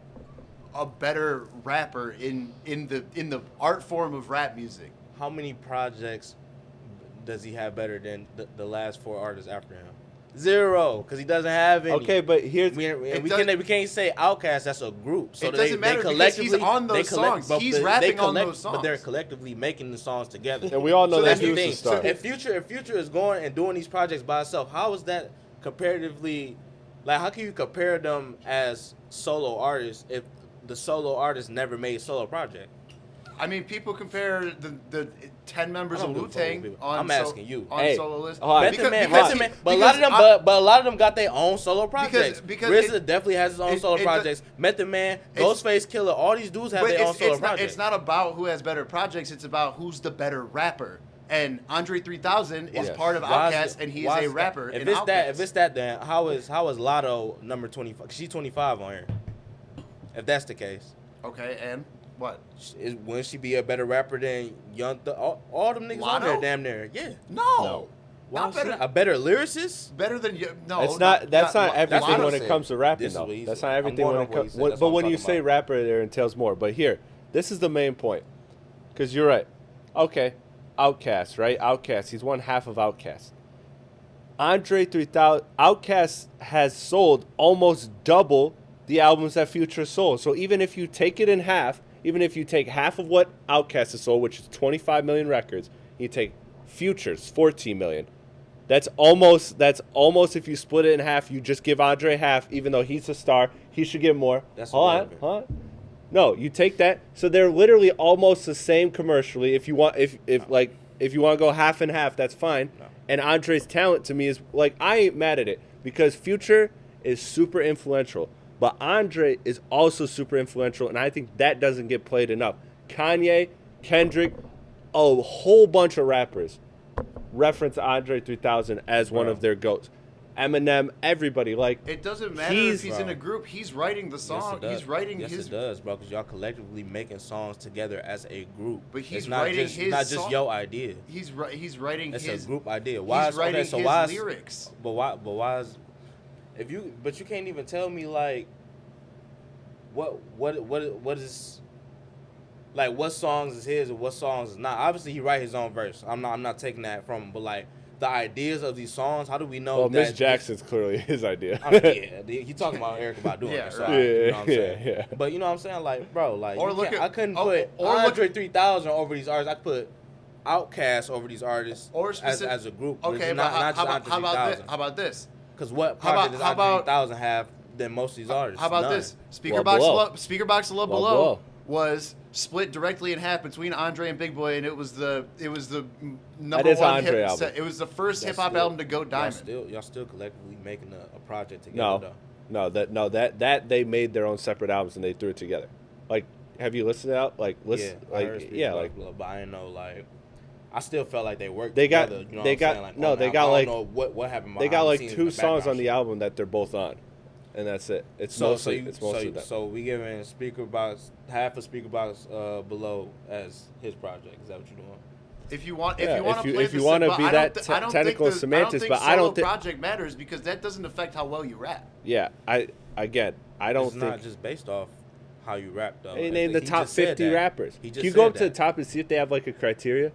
a better rapper in the art form of rap music. How many projects does he have better than the last 4 artists after him? 0, because he doesn't have any. Okay, but here's We can't say Outkast. That's a group. So It doesn't matter because collectively he's on those songs. but He's they rapping on collect- those But they're songs. collectively making the songs together. and we all know So that that's the the dude's a thing. star. If Future is going and doing these projects by himself, how is that comparatively Like, how can you compare them as solo artists if the solo artist never made solo project? I mean, people compare the 10 members of Wu-Tang on I'm asking you. on solo list. Method Man, but a lot of them, but a lot of them got their own solo projects. Because RZA definitely has his own solo projects. Method Man, Ghostface Killer, all these dudes have their own solo projects. It's not about who has better projects. It's about who's the better rapper. And Andre 3000 is part of Outkast, and he is a rapper. If it's that, then how is Lotto number 25? She's 25 on here. If that's the case. Okay, and what? Wouldn't she be a better rapper than Young Thug? All them niggas on there, damn near. Yeah. No. Not better. A better lyricist? Better than no. It's not. That's not everything when it comes to rapping, though. That's not everything when it comes. But when you say rapper, there entails more. But here, this is the main point, because you're right. Okay, Outkast, right? Outkast. He's one half of Outkast. Andre 3000. Outkast has sold almost double the albums that Future sold. So even if you take it in half, even if you take half of what Outkast has sold, which is 25 million records, you take Future's 14 million. That's almost if you split it in half, you just give Andre half, even though he's a star, he should get more. That's Hold on. No, you take that. So they're literally almost the same commercially. If you want if you want to go half and half, that's fine. No. And Andre's talent to me is like, I ain't mad at it because Future is super influential. But Andre is also super influential, and I think that doesn't get played enough. Kanye, Kendrick, a whole bunch of rappers reference Andre 3000 as one of their GOATs. Eminem, everybody. Like, it doesn't matter if he's in a group. He's writing the song. Yes, he's writing his. Yes, it does, bro. Because y'all collectively making songs together as a group. But he's it's not writing just, his not song. just your idea. He's writing it's his. a group idea. Why he's is writing okay? So his why is, lyrics? But why is if you? But you can't even tell me like what is like what songs is his and what songs is not. Obviously, he write his own verse. I'm not taking that from him. But like the ideas of these songs, how do we know? Well, Miss Jackson's clearly his idea. He talking about Eric about doing it. So right. you know what I'm saying? Yeah. But you know what I'm saying, like, bro, like, I couldn't put Andre 3000 over these artists. I could put Outkast over these artists or as a group. Okay, not how about this? Because what project does Andre 3000 have than most of these artists? How about this? Speakerbox Love Below was split directly in half between Andre and Big Boy, and it was the number one hit. It was the first hip hop album to go diamond. Y'all still collectively making a project together. No, that they made their own separate albums and they threw it together. Like, have you listened out? Like, listen, but I didn't know. Like, I still felt like they worked. They got, together, you know they what got, I'm saying? no, they got like what happened. They got like 2 songs on the album that they're both on, and that's it. It's mostly that. So we giving Speakerbox half of Speakerbox Below as his project. Is that what you're doing? If you want, if you want to be that technical semantics, but I don't think project matters because that doesn't affect how well you rap. Yeah, I don't it's think not just based off how you rap though. They named the top 50 rappers. Can you go up to the top and see if they have like a criteria?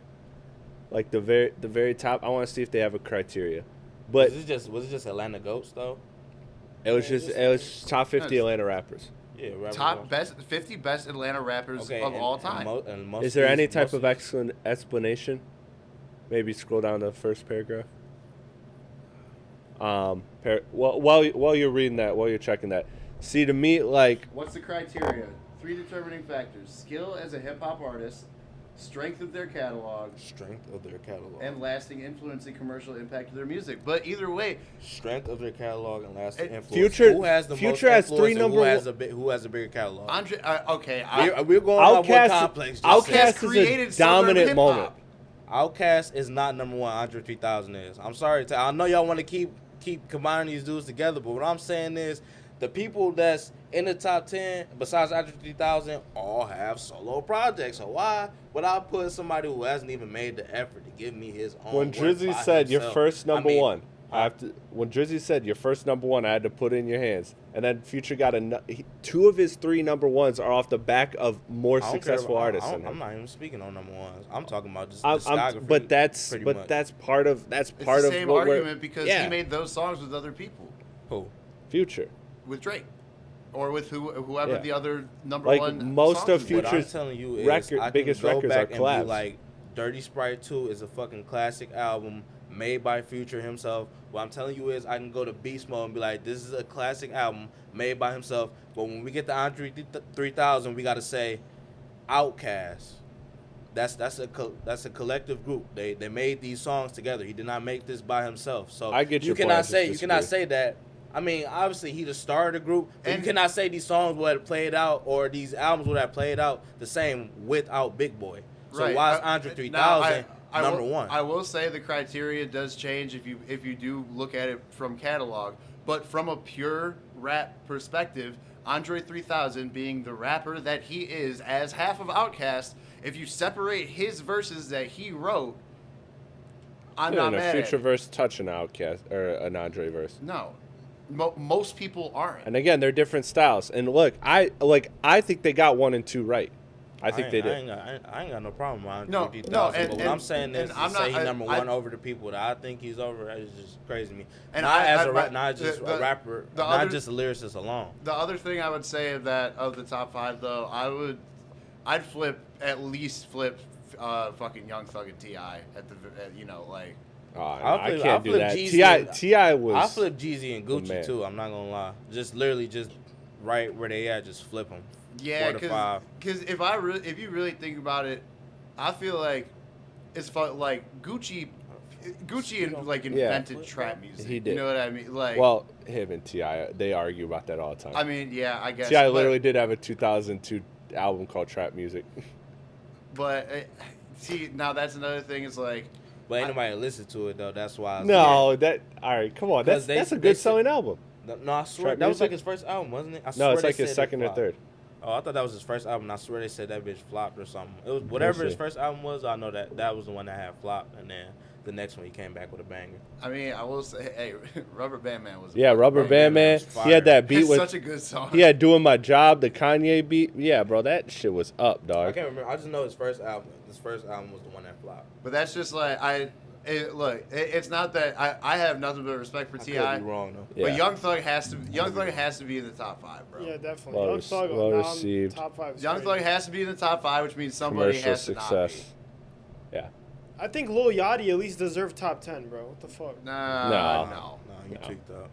Like the very top, I want to see if they have a criteria. But was it just Atlanta GOATs though? It was top 50 Atlanta rappers. Yeah, top 50 best Atlanta rappers of all time. Is there any type of explanation? Maybe scroll down the first paragraph. While you're reading that, while you're checking that, see to me like. What's the criteria? 3 determining factors: skill as a hip hop artist, strength of their catalog, and lasting influence and commercial impact of their music. But either way, strength of their catalog and lasting influence. Future, who has the Future most has 3 number. Who has a bigger catalog? Andre. We're going off what Complex. Outkast is a dominant moment. Outkast is not number 1. Andre 3000 is. I'm sorry. I know y'all want to keep combining these dudes together, but what I'm saying is the people that's in the top 10 besides Andre 3000 all have solo projects. So why would I put somebody who hasn't even made the effort to give me his own? When Drizzy said your first number one, when Drizzy said your first number one, I had to put it in your hands. And then Future got 2 of his 3 number ones are off the back of more successful artists. I'm not even speaking on number ones. I'm talking about just discography. But that's part of it's the same argument because he made those songs with other people. Who? Future. With Drake. Or with whoever the other number like one. Most of what Future's I'm telling you is biggest records are collabs. Like Dirty Sprite 2 is a fucking classic album. made by Future himself. What I'm telling you is I can go to beast mode and be like, this is a classic album made by himself. But when we get to Andre 3000, we got to say Outkast. That's a collective group. They made these songs together. He did not make this by himself. So I get your you cannot point, say I you just cannot disagree. say that. I mean, obviously he the star of the group, but And- you cannot say these songs would have played out or these albums would have played out the same without Big Boy. So Right. why is Andre Now, 3000 number will, one? I will say the criteria does change if you do look at it from catalog, but from a pure rap perspective, Andre 3000 being the rapper that he is as half of Outkast, if you separate his verses that he wrote, I'm Yeah, not and a mad at Future it. verse touch an Outkast or an Andre verse. No, most people aren't. And again, they're different styles. And look, I think they got 1 and 2 right. I think they did. I ain't got no problem with Andre No, 3000. no, But what and- I'm saying is and I'm to say not- he's number I- one over the people that I think he's over is just crazy to me. And not I- as I- a rap, but not just the- a rapper, the not other- just a lyricist alone. The other thing I would say of the top 5 though, I'd flip fucking Young Thug and T.I. like. Oh, I'll I flip- can't I'll do flip that. Jeezy T.I. was. I flip Jeezy and the Gucci man. too. I'm not gonna lie. Just literally just right where they at, just flip them. Yeah, 4 to 5. because if you really think about it, I feel like it's fun. Like Gucci like invented trap music. He did. You know what I mean? Like, Well, him and T.I., they argue about that all the time. I mean, yeah, I guess. T.I. but- literally did have a 2002 album called Trap Music. But see, now that's another thing. Is like, But ain't nobody listen to it though. That's why. I was No, like, that all right. Come on, that's 'Cause that's a they good said- selling album. no, I swear Trap that was music? like his first album, wasn't it? I No, swear it's they like his said it second or flopped. third. Oh, I thought that was his first album. And I swear they said that bitch flopped or something. It was whatever We'll his see. first album was. I know that was the one that had flopped, and then the next one he came back with a banger. I mean, I will say, hey, Rubber Band Man was. Yeah, Rubber banger. Band Man. was He had that beat It's with. such a good song. He had Doing My Job, the Kanye beat. Yeah, bro, that shit was up, I dog. can't remember. I just know his first album. His first album was the one that flopped. But that's just like it's not that I have nothing but respect for I T.I. could be wrong though. Yeah. But Young Thug has to be in the top 5, bro. Yeah, definitely. Well Young Thug, well now received. top 5. is Young crazy. Thug has to be in the top 5, which means somebody Commercial has to success. Yeah. I think Lil Yachty at least deserved top 10, bro. What the fuck? not be. No. No. No, you No. tweaked up.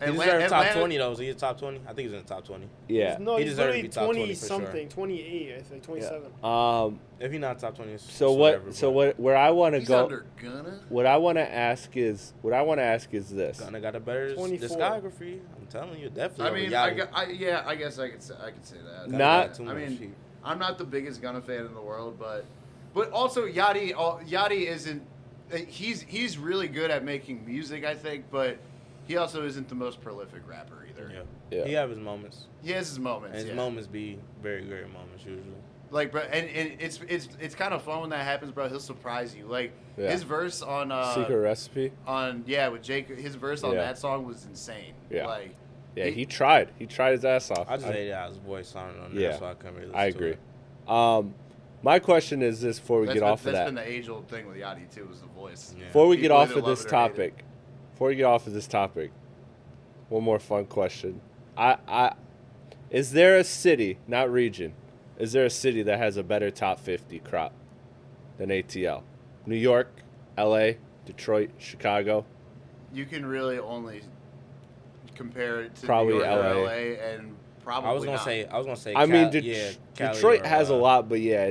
He Atlanta- deserved top Atlanta- 20 though. Was he in top 20? I think he's in the top 20. Yeah. No, He he's deserved to literally be top 20 20 for something, 28, I think, 27. If he's not top 20, it's So whatever, what? So but where I want to He's go? under Gunna. What I want to ask is this. Gunna got a better 24. discography. I'm telling you, definitely. I mean, over Yachty. I guess I could say that. Gunna Not- got too I much mean, heat. I'm not the biggest Gunna fan in the world, but also Yachty isn't. He's really good at making music, I think, but he also isn't the most prolific rapper either. Yeah. He have his moments. He has his moments. And his yeah. moments be very great moments usually. Like, bro, and it's kind of fun when that happens, bro. He'll surprise you. Like Yeah. his verse on Secret Recipe. with Jake, his verse on Yeah. that song was insane. Yeah. Like, Yeah, he tried. He tried his ass off. I just hated how his voice sounded on there, Yeah. so I couldn't really listen I to agree. it. My question is this: before we get off of that's that, been the age-old thing with Yachty too, is the voice. Yeah. before we get People off either of love this it or hate it. topic, one more fun question. Is there a city, not region, is there a city that has a better top 50 crop than ATL? New York, LA, Detroit, Chicago? You can really only compare it to Probably New York or LA. LA, and probably I was gonna not. say. I mean, Cali Detroit or, has a lot, but yeah,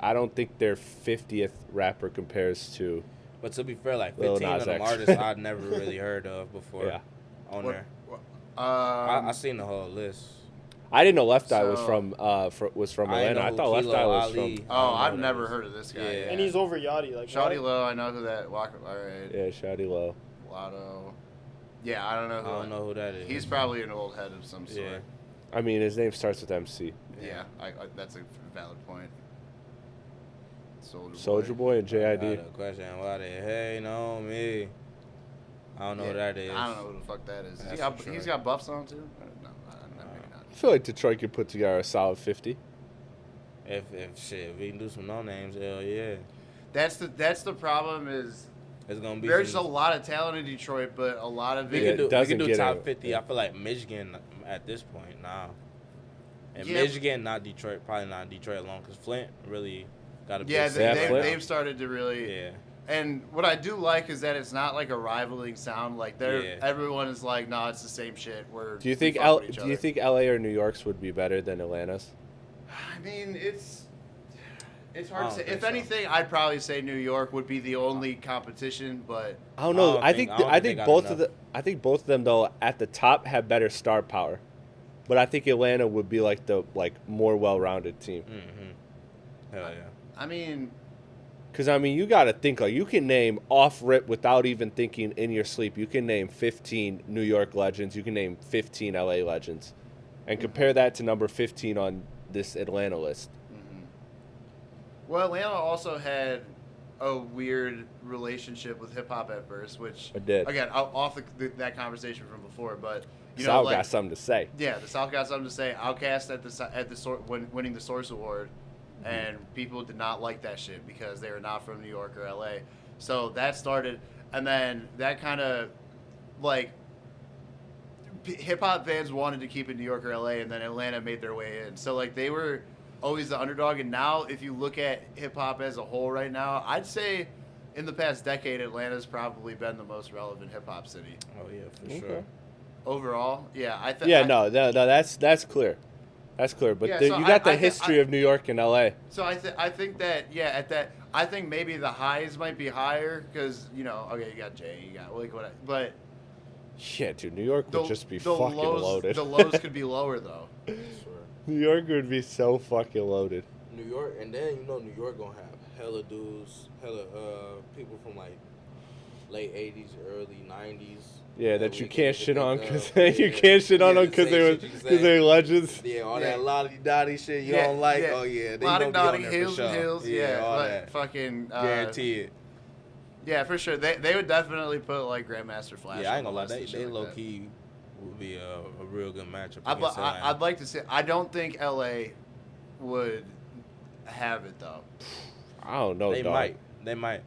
I don't think their 50th rapper compares to. But to be fair, like Lil 15 Nas of them X. artists I'd never really heard of before Yeah. on What- there. Um, I seen the whole list. I didn't know Left Eye was So- from I Atlanta. I know thought who Left Kilo Eye was Ali- from. oh, I don't know I've who that never is. heard of this guy. Yeah. And he's over Yachty. Like, Shawty what? Low, I know who that. All right. Yeah, Shawty Low. Lotto. Yeah, I don't know I who. don't know who that is. He's probably an old head of some sort. Yeah. I mean, his name starts with MC. Yeah, that's a valid point. Soldier Boy and I JID. got a question. Why they hating on me? I don't know who that is. I don't know who the fuck that is. That's He's Detroit. got buffs on too. No, maybe not. I feel like Detroit could put together a solid 50. If we can do some no names, hell yeah. That's the problem is It's gonna be. there's a some, lot of talent in Detroit, but a lot of we it. Yeah, can do. We doesn't can do get top a- 50. I feel like Michigan at this point now. And Yeah. Michigan, not Detroit. Probably not Detroit alone, because Flint really got a big. Yeah, Yeah, Flint. they've started to really. Yeah. And what I do like is that it's not like a rivaling sound. Like everyone is like, no, it's the same shit. Do you think LA or New York's would be better than Atlanta's? I mean, it's hard to say. If anything, I'd probably say New York would be the only competition, but I don't know. I think both of them though at the top have better star power, but I think Atlanta would be like the more well-rounded team. Mm-hmm. Hell yeah. I mean, because you got to think you can name off rip without even thinking in your sleep. You can name 15 New York legends. You can name 15 LA legends, and compare that to number 15 on this Atlanta list. Well, Atlanta also had a weird relationship with hip hop at first, which it did. Again, off that conversation from before, but South got something to say. Yeah, the South got something to say. Outkast when winning the Source Award, and people did not like that shit because they were not from New York or LA. So that started, and then that kind of hip hop fans wanted to keep it New York or LA, and then Atlanta made their way in. So they were always the underdog, and now if you look at hip hop as a whole right now, I'd say in the past decade Atlanta's probably been the most relevant hip hop city. Oh yeah, for sure. Overall, yeah, I think. Yeah, no, that's clear. That's clear, but Yeah, you got the history of New York and LA. So I think that I think maybe the highs might be higher because you got Jay, you got what, but yeah, dude, New York would just be fucking loaded. The lows could be lower though. Sure. New York would be so fucking loaded. New York, and then New York gonna have hella dudes, people from late '80s, early '90s. Yeah, that you can't shit on because you can't shit on them because they're legends. Yeah, all that lottie dotty shit you don't like. Yeah. Oh yeah, they lottie dotty hills and hills. Yeah, all that. Fucking guarantee it. Yeah, for sure. They would definitely put Grandmaster Flash. Yeah, I ain't gonna lie. They low key would be a real good matchup. I'd like to see. I don't think LA would have it though. I don't know. They might. They might.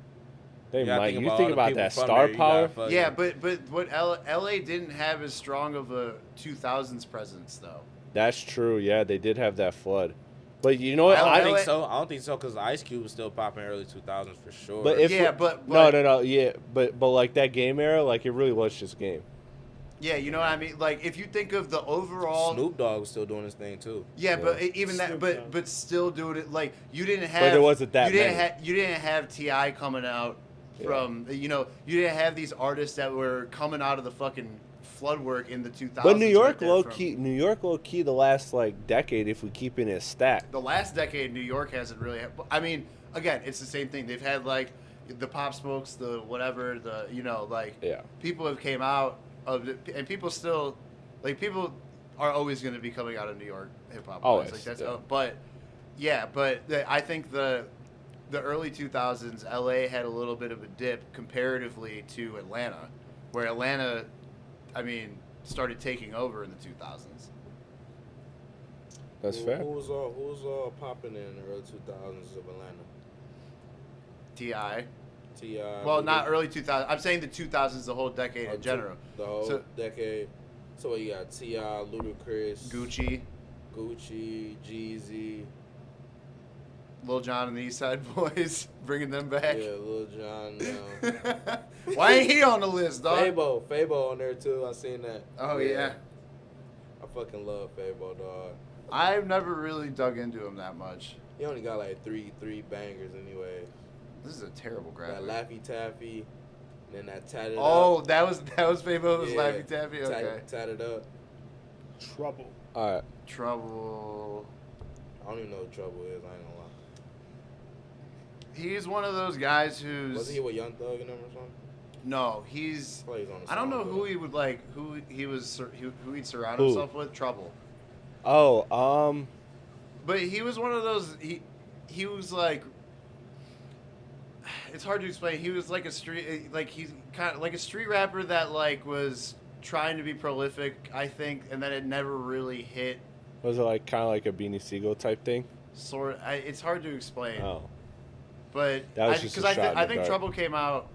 You think about that star power? Yeah, but what LA didn't have as strong of a 2000s presence though. That's true. Yeah, they did have that flood. But you know what? I don't think so. I don't think so because Ice Cube was still popping early 2000s for sure. But no. Yeah, but that game era, it really was just game. Yeah, you know what I mean. If you think of the overall, Snoop Dogg was still doing his thing too. Yeah, but even that, but still doing it. You didn't have. But there wasn't that you didn't have T.I. coming out from. You didn't have these artists that were coming out of the fucking flood work in the 2000s. But New York low key, the last decade, if we keep in his stack. The last decade, New York hasn't really. I mean, again, it's the same thing. They've had the Pop Smokes, the whatever, people have came out. And people still, people are always going to be coming out of New York hip hop. Always, I think the early 2000s, LA had a little bit of a dip comparatively to Atlanta, where Atlanta, started taking over in the 2000s. That's fair. Who was popping in the early 2000s of Atlanta? T.I. Well, not early 2000s. I'm saying the 2000s, the whole decade in general. The whole decade. So you got T.I., Ludacris, Gucci, Jeezy, Lil Jon and the East Side Boys, bringing them back. Yeah, Lil Jon. Why ain't he on the list, dog? Fabo on there too. I seen that. Oh yeah. I fucking love Fabo, dog. I've never really dug into him that much. He only got three bangers anyway. This is a terrible graphic. That Laffy Taffy, and then that Tatted Up. Oh, that was Fabo's Laffy Taffy? Okay. Tatted Up. Trouble. All right. Trouble. I don't even know what Trouble is, I ain't gonna lie. He's one of those guys who's... Wasn't he with Young Thug and them or something? No, he's... I don't know who he would who he'd surround himself with. Trouble. Oh, But he was one of those... He was it's hard to explain. He was a street, he's kind of like a street rapper that was trying to be prolific, I think, and then it never really hit. Was it kind of like a Beanie Siegel type thing? It's hard to explain. Oh, but I think Trouble came out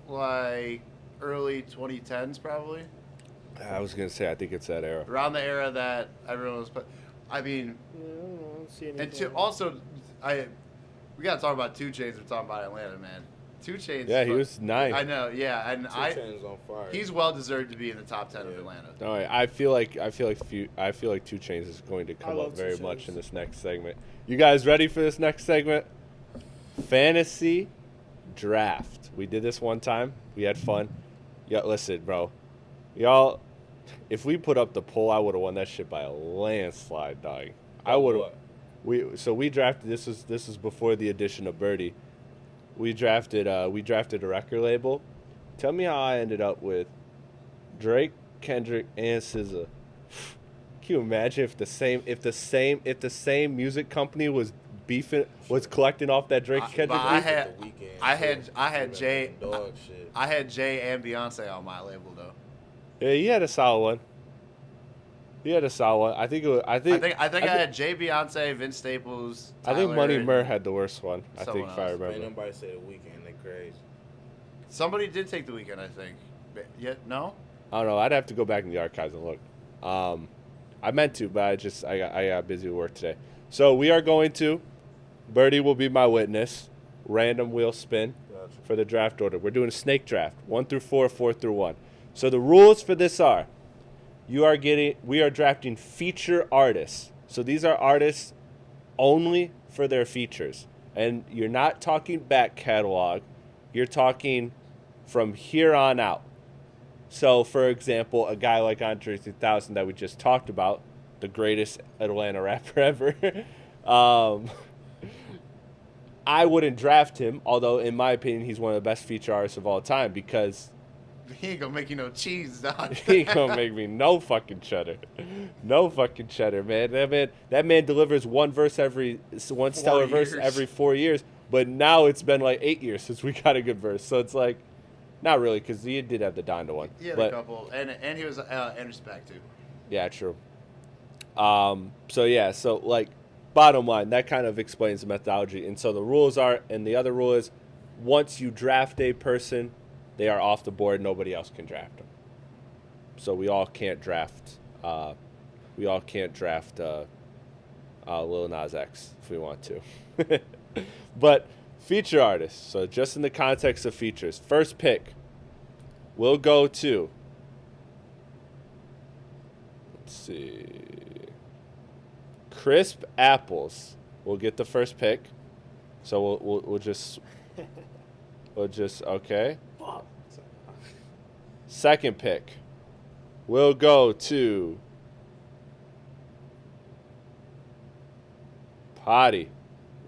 early 2010s probably. I was gonna say I think it's that era. Around the era that everyone was. I mean, I don't see anything. and also we gotta talk about 2 Chainz. We're talking about Atlanta, man. 2 Chainz. Yeah, he was 9. I know. Yeah, and 2 Chainz on fire. he's well deserved to be in the top 10 of Atlanta. All right, I feel like 2 Chainz is going to come love up very 2 much Chainz. in this next segment. You guys ready for this next segment? Fantasy draft. We did this one time. We had fun. Yeah, listen, bro. Y'all, if we put up the poll, I would have won that shit by a landslide, dog. I would have. We drafted. This was before the addition of Birdie. We drafted a record label. Tell me how I ended up with Drake, Kendrick, and SZA. Can you imagine if the same music company was collecting off that Drake Kendrick? But I had Jay Dog shit. I had Jay and Beyonce on my label though. Yeah, he had a solid one. I think I had Jay, Beyonce, Vince Staples. I think Tyler, Money and Murr had the worst one. I think someone if I else. remember. Ain't nobody say the weekend. They crazy. Somebody did take the weekend, I think. Yeah, no. I don't know. I'd have to go back in the archives and look. I meant to, but I got busy with work today. So we are going to. Birdie will be my witness. Random wheel spin for the draft order. We're doing a snake draft, 1 through 4, 4 through 1. So the rules for this are, we are drafting feature artists. So these are artists only for their features, and you're not talking back catalog. You're talking from here on out. So, for example, a guy like Andre 3000 that we just talked about, the greatest Atlanta rapper ever, I wouldn't draft him, although in my opinion he's one of the best feature artists of all time because He ain't gonna make you no cheese, dog. he ain't gonna make me no fucking cheddar. No fucking cheddar, man. That man delivers one stellar verse every 4 years, but now it's been like 8 years since we got a good verse. So it's like, not really, because he did have the Donda one. He had but, a couple, and he was and respect too. Yeah, true. So like, bottom line, that kind of explains the methodology. And so the rules are, and the other rule is, once you draft a person, they are off the board. Nobody else can draft them. So we all can't draft. Lil Nas X if we want to. But feature artists. So just in the context of features, first pick will go to. Let's see. Crisp Apples will get the first pick. So we'll just okay. Second pick will go to Potty.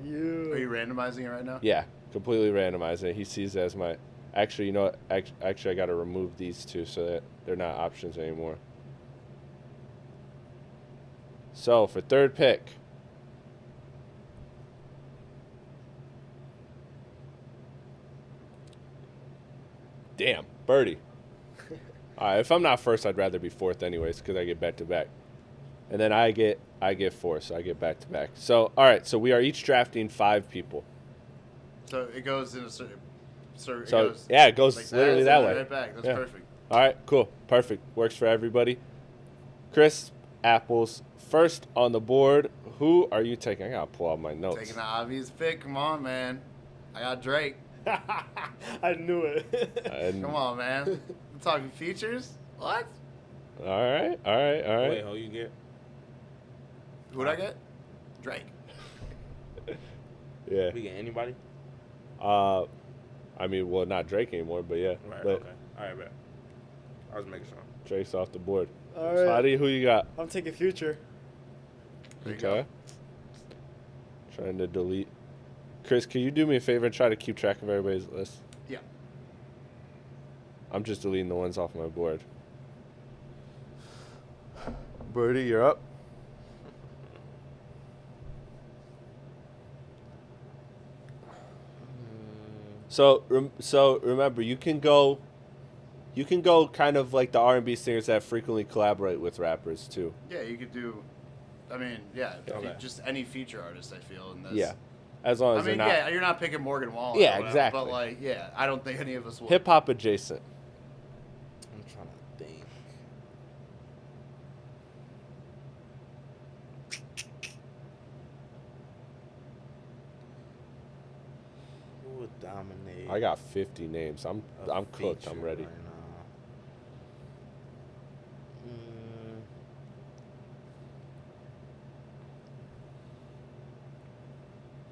Are you randomizing it right now? Yeah, completely randomizing it. He sees it as my. Actually, you know what? Actually, I got to remove these two so that they're not options anymore. So for third pick. Damn, Birdie. All right, if I'm not first, I'd rather be fourth anyways because I get back to back. And then I get fourth, so I get back to back. So, all right, so we are each drafting 5 people. So it goes in a certain. It goes like literally that way. Right back. That's Yeah. perfect. All right, cool. Perfect. Works for everybody. Crisp Apples, first on the board. Who are you taking? I got to pull out my notes. Taking the obvious pick. Come on, man. I got Drake. I knew it. Come on, man. I'm talking features. What? All right. Wait, who you get? Who'd I get? Drake. Yeah. We get anybody? I mean, well, not Drake anymore, but yeah. Right, but okay. All right, bet. I was making sure. Drake's off the board. All right. Potty, who you got? I'm taking Future. There you Okay. Trying to delete. Chris, can you do me a favor and try to keep track of everybody's list? Yeah. I'm just deleting the ones off my board. Birdie, you're up. So remember, you can go kind of like the R&B singers that frequently collaborate with rappers too. Yeah, you could do. I mean, yeah, Okay. just any feature artist. I feel, and that's, Yeah, as long as I mean, they're not yeah, you're not picking Morgan Wallen. Yeah, or whatever, exactly. But like, yeah, I don't think any of us will. hip hop adjacent. I'm trying to think. Who would dominate. I got 50 names. I'm cooked. I'm feature ready. Right now.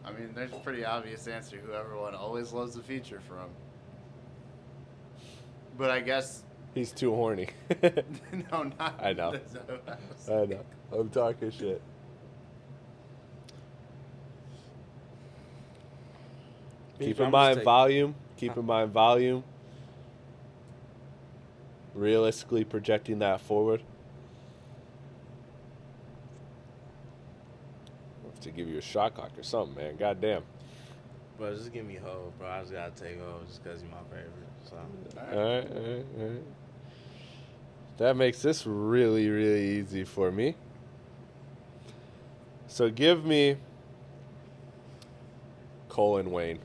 I mean, there's a pretty obvious answer who everyone always loves the feature from. But I guess He's too horny. no, not. I know. That's not what I was I know. I'm talking shit. Keep in I'm mind just volume. Keep in mind volume. Realistically projecting that forward. I'll have to give you a shot clock or something, man. Goddamn. Bro, just give me Ho, bro. I just gotta take Ho just because he's my favorite. So. All right. That makes this really, really easy for me. So give me Colin Wayne.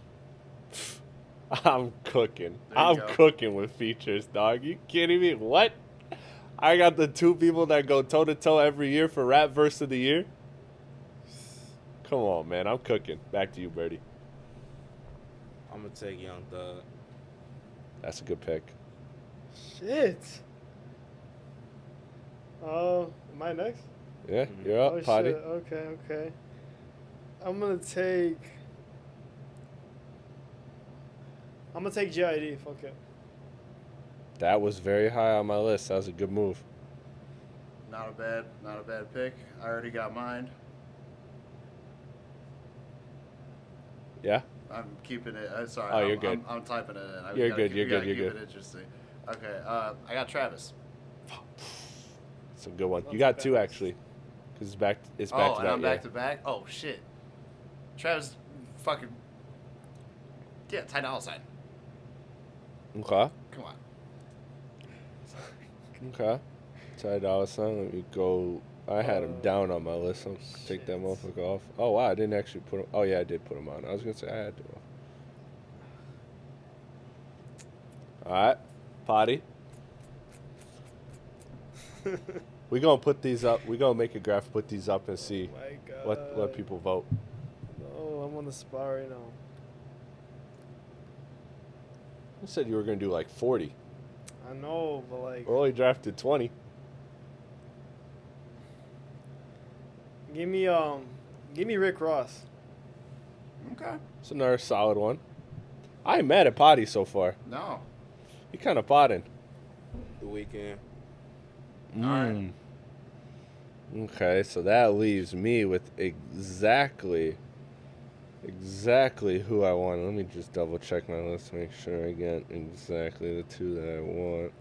I'm cooking. There you I'm go. cooking with features, dog. You kidding me? What? I got the two people that go toe to toe every year for rap verse of the year. Come on, man. I'm cooking. Back to you, Birdie. I'm gonna take Young Thug. That's a good pick. Shit. Oh, am I next? Yeah, you're up, Oh, Potty. shit. Okay. I'm gonna take GID. Fuck it. That was very high on my list. That was a good move. Not a bad pick. I already got mine. Yeah? I'm keeping it. Sorry. Oh, you're I'm, good. I'm typing it in. You're gotta good, keep- you're we gotta good, you're keep good. it interesting. Okay. I got Travis. It's a good one. You That's got bad. two, actually. Because it's back to And back. I'm back to back. Oh shit. Travis, fucking. Yeah, Ty Dolla $ign. Okay. Come on. Okay. Ty Dolla $ign. Let me go. I had him down on my list. I'll take that shit. motherfucker off. Oh, wow. I didn't actually put him. Oh, yeah, I did put him on. I was going to say I had to. All right. Potty. We're going to put these up. We're going to make a graph, put these up, and see My God. what people vote. No, I'm on the spot right now. You said you were going to do like 40. I know, but like, We only drafted 20. give me Rick Ross. Okay. It's another solid one. I ain't mad at Potty so far. No. He kind of potting. The Weeknd. Alright. Okay, so that leaves me with exactly who I want. Let me just double check my list to make sure I get exactly the two that I want.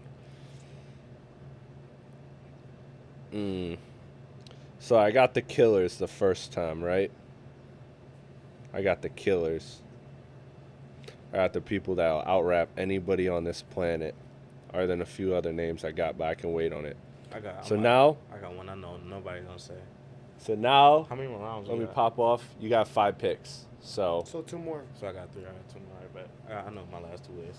So I got the Killers the first time, right? I got the Killers. I got the people that'll out-rap anybody on this planet, other than a few other names I got, but I can wait on it. I got one I know nobody gonna say. So now, How many more rounds? let we me got? pop off. You got 5 picks. So So two more. So I got 3. I got 2 more. Right back. I know my last 2 is.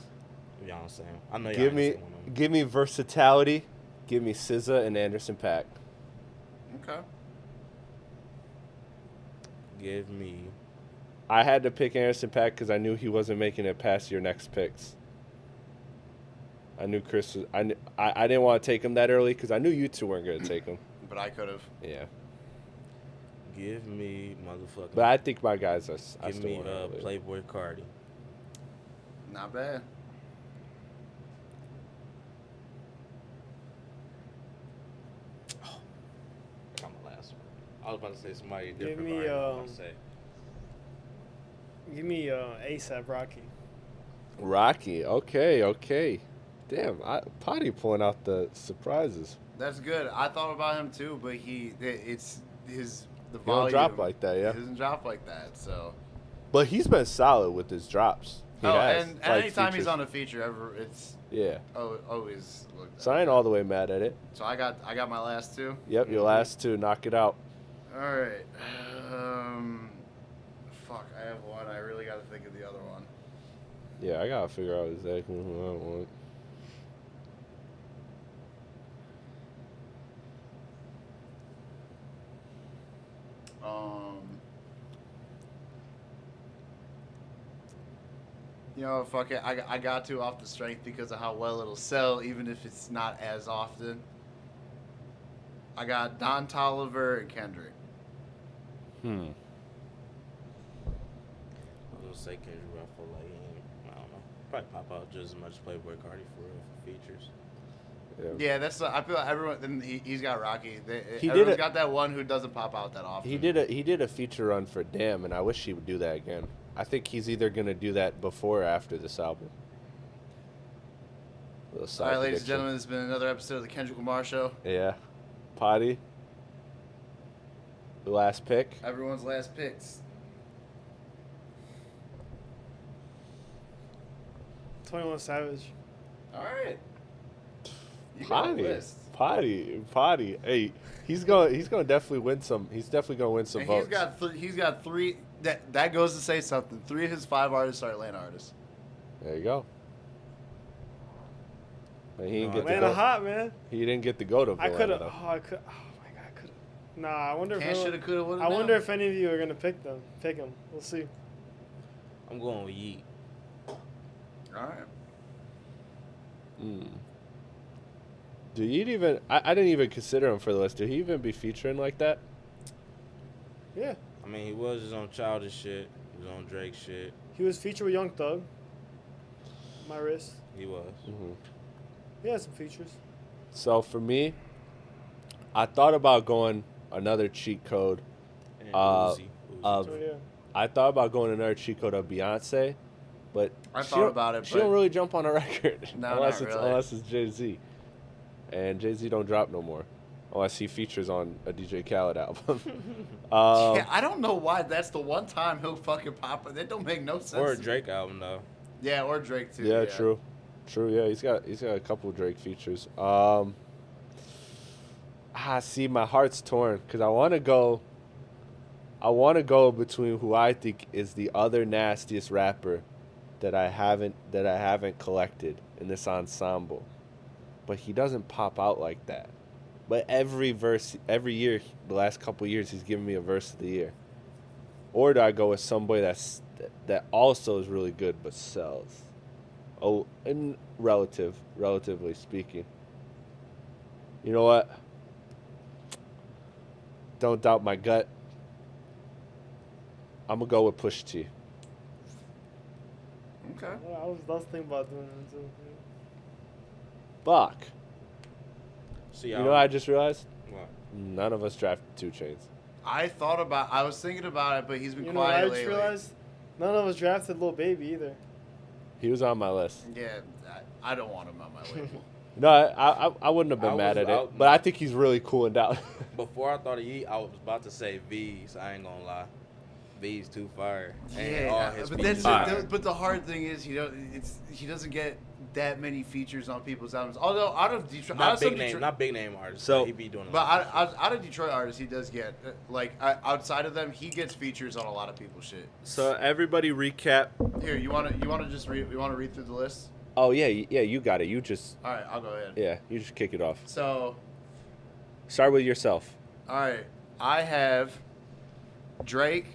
If y'all don't say 'em. I know y'all give ain't me gonna say one of 'em. give me versatility. Give me SZA and Anderson .Paak. Okay. Give me. I had to pick Anderson .Paak because I knew he wasn't making it past your next picks. I knew Chris was. I didn't want to take him that early because I knew you two weren't going to take him. But I could have. Yeah. Give me motherfucking. But I think my guys are. I Give still me want to Playboy Cardi. Not bad. I got my last one. I was about to say somebody Give different. me, but I didn't know what I was about to say. Give me ASAP Rocky. Rocky. Okay. Damn, Potty pulling out the surprises. That's good. I thought about him too, but it's the He don't volume. drop like that, yeah. He doesn't drop like that, so. But he's been solid with his drops. He has. and like anytime he's features. on a feature, it's Yeah. always looked. So I ain't all the way mad at it. So I got my last 2. Yep, your last 2. Knock it out. All right. Fuck. I have one. I really got to think of the other one. Yeah, I gotta figure out exactly who I want. You know, fuck it. I got to off the strength because of how well it'll sell, even if it's not as often. I got Don Toliver and Kendrick. I was gonna say Kendrick, but I feel like I don't know. Probably pop out just as much as Playboy Cardi for real for features. Yeah, that's. I feel like everyone. And he's got Rocky. He Everyone's got that one who doesn't pop out that often. He did a feature run for Damn, and I wish he would do that again. I think he's either gonna do that before or after this album. All right, ladies and gentlemen, this has been another episode of the Kendrick Lamar Show. Yeah, Potty. The last pick. Everyone's last picks. 21 Savage. All right. You got a list. Potty. Hey, he's going to definitely win some. He's definitely going to win some And votes. he's got three. That goes to say something. 3 of his 5 artists are Atlanta artists. There you go. But he didn't get Atlanta hot, man. He didn't get the go to. I could have. Oh my god, I could have. Nah, I wonder Can't, if shoulda, coulda, woulda, I now. wonder if any of you are gonna pick him. We'll see. I'm going with Yeet. All right. Do you even? I didn't even consider him for the list. Did he even be featuring like that? Yeah, I mean, he was his own childish shit. He was on Drake shit. he was featured with Young Thug. My wrist. He was. He had some features. So for me, I thought about going another cheat code. And Of So yeah. I thought about going another cheat code of Beyonce, but I she thought don't- about it, She but- don't really jump on a record No, unless not it's really. unless it's Jay-Z, and Jay-Z don't drop no more unless he features on a DJ Khaled album. Yeah, I don't know why that's the one time he'll fucking pop. That don't make no sense. or a to me. Drake album though. Yeah, or Drake too. Yeah, true. Yeah, he's got a couple of Drake features. See, my heart's torn because I want to go between who I think is the other nastiest rapper that I haven't collected in this ensemble, but he doesn't pop out like that. But every year, the last couple of years, he's given me a verse of the year. Or do I go with somebody that also is really good but sells? Oh, and relatively speaking. You know what? Don't doubt my gut. I'm gonna go with Push T. Okay. I was thinking about doing that too. Fuck. See, You know what I just realized? What? None of us drafted 2 Chainz. I was thinking about it, but he's been You know what I quiet just lately. realized? None of us drafted Lil Baby either. He was on my list. Yeah, I don't want him on my label. No, I wouldn't have been I mad was at it, out- but I think he's really cool and down. Before I thought of Yeet, I was about to say V's. I ain't gonna lie. V's too fire. And all Yeah, his but features that's fire. but the hard thing is he doesn't get that many features on people's albums. Although out of Detroit, not big name artists. So- he be doing. but out of Detroit artists, he does get outside of them, he gets features on a lot of people's shit. So everybody recap. Here, you want to just read through the list? Oh yeah, you got it. You just All right, I'll go ahead. yeah, you just kick it off. So, Start with yourself. all right, I have Drake,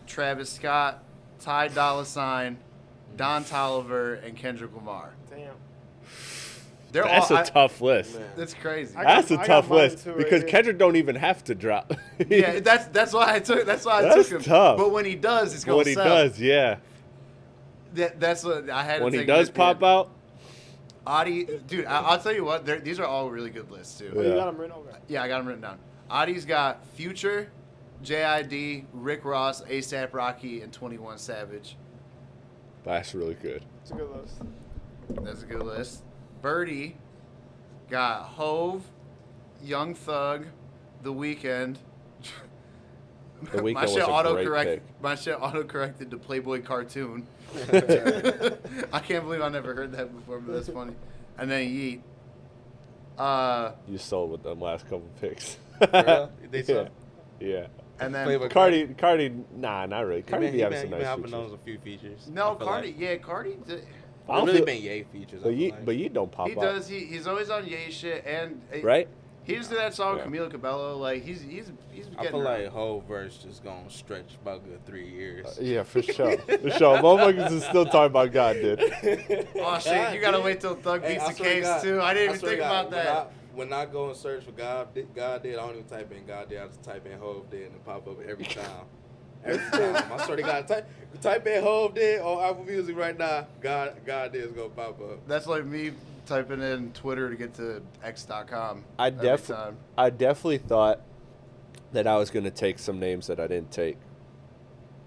Travis Scott, Ty Dolla $ign, Don Toliver, and Kendrick Lamar. Damn. They're That's all a tough list. Man. That's crazy. I That's a got tough mine list too right because here. Kendrick don't even have to drop. Yeah, that's why I took. That's why I That's took him. tough. But when he does, it's gonna when he sell. does, yeah. That's what I had. When to he take does it. pop out, Adi, dude, I'll tell you what. These are all really good lists too. Oh, Yeah. you got him written over. Yeah, I got them written down. Adi's got Future, JID, Rick Ross, ASAP Rocky, and 21 Savage. that's really good. It's a good list. That's a good list. Birdie got Hove, Young Thug, The Weeknd. The Weeknd My was shit a great autocorrect. pick. My shit autocorrected to Playboy cartoon. I can't believe I never heard that before, but that's funny. And then Yeet. You sold with them last couple picks. real? They yeah. sold? Yeah. And then Playboy Cardi, nah, not really. Cardi He be having some been nice helping features. those a few features. no, I feel Cardi. like. Yeah, Cardi. I don't Really feel- been Ye features. I But feel you, like. but you don't pop He out, does. He's always on Ye shit and right? He just did that song with Yeah. Camila Cabello. Like he's I getting feel around. like whole verse just gonna stretch about a good 3 years. Yeah, for sure. For sure. Motherfuckers is still talking about God, dude. Oh shit, you gotta dude. wait till Thug Hey, beats I the swear to case God, too. I didn't even swear think to God, about that. When I go and search for God did, I don't even type in God did. I just type in Hove did and it pop up every time. Every time. I swear to God, type in Hove did on Apple Music right now. God did is gonna pop up. That's like me typing in Twitter to get to X.com. I every time. definitely thought that I was gonna take some names that I didn't take.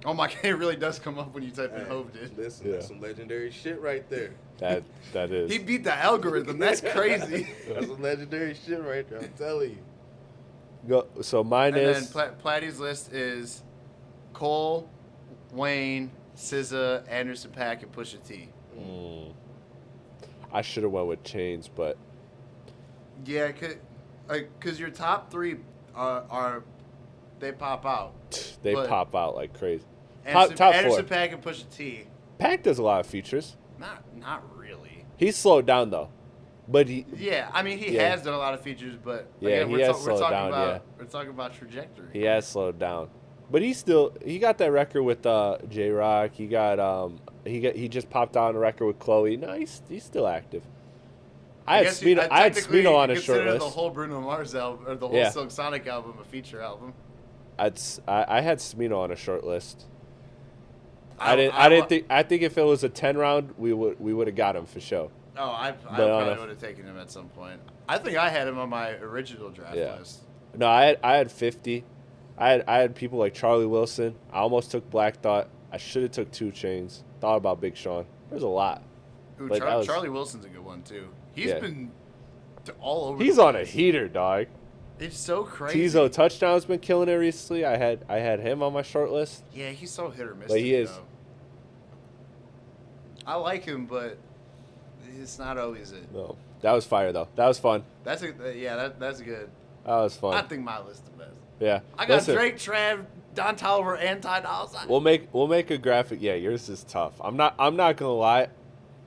Oh my god, it really does come up when you type in Hey, Hove did. Listen, Yeah. that's some legendary shit right there. That is. He beat the algorithm. That's crazy. That's some legendary shit right there. I'm telling you. So mine And is. then Platty's list is Cole, Wayne, SZA, Anderson .Paak, and Pusha T. I should have went with Chains, but Yeah, cause your top three are they pop out. they But pop out like crazy. Anderson, top Anderson four. .Paak and Pusha T. Pac does a lot of features. Not really. He's slowed down though, but he. Yeah, I mean he Yeah. has done a lot of features, but Yeah, again, he we're has we're slowed talking down, about yeah. we're talking about trajectory. He has slowed down, but he got that record with J Rock. He got he just popped out on a record with Chloe. No, he's still active. I had guess you- Smino, I had technically, Smino you on a consider short the list. whole Bruno Mars album or the whole Yeah. Silk Sonic album a feature album. I had Smino on a short list. I think if it was a 10 round, we would have got him for sure. Oh, I But probably would have taken him at some point. I think I had him on my original draft Yeah. list. No, I had 50. I had people like Charlie Wilson. I almost took Black Thought. I should have took 2 Chains. Thought about Big Sean. There's a lot. Ooh, Like, I was- Charlie Wilson's a good one too. He's Yeah. been all over. He's the on a place. heater, dog. It's so crazy. Tizo Touchdown's been killing it recently. I had him on my short list. Yeah, he's so hit or miss. But he is. Though. I like him, but it's not always it. No, that was fire though. That was fun. That's that's good. That was fun. I think my list is the best. Yeah. I got Listen, Drake, Trav, Don Toliver, and Ty Dolla $ign. We'll make a graphic. Yeah, yours is tough. I'm not gonna lie.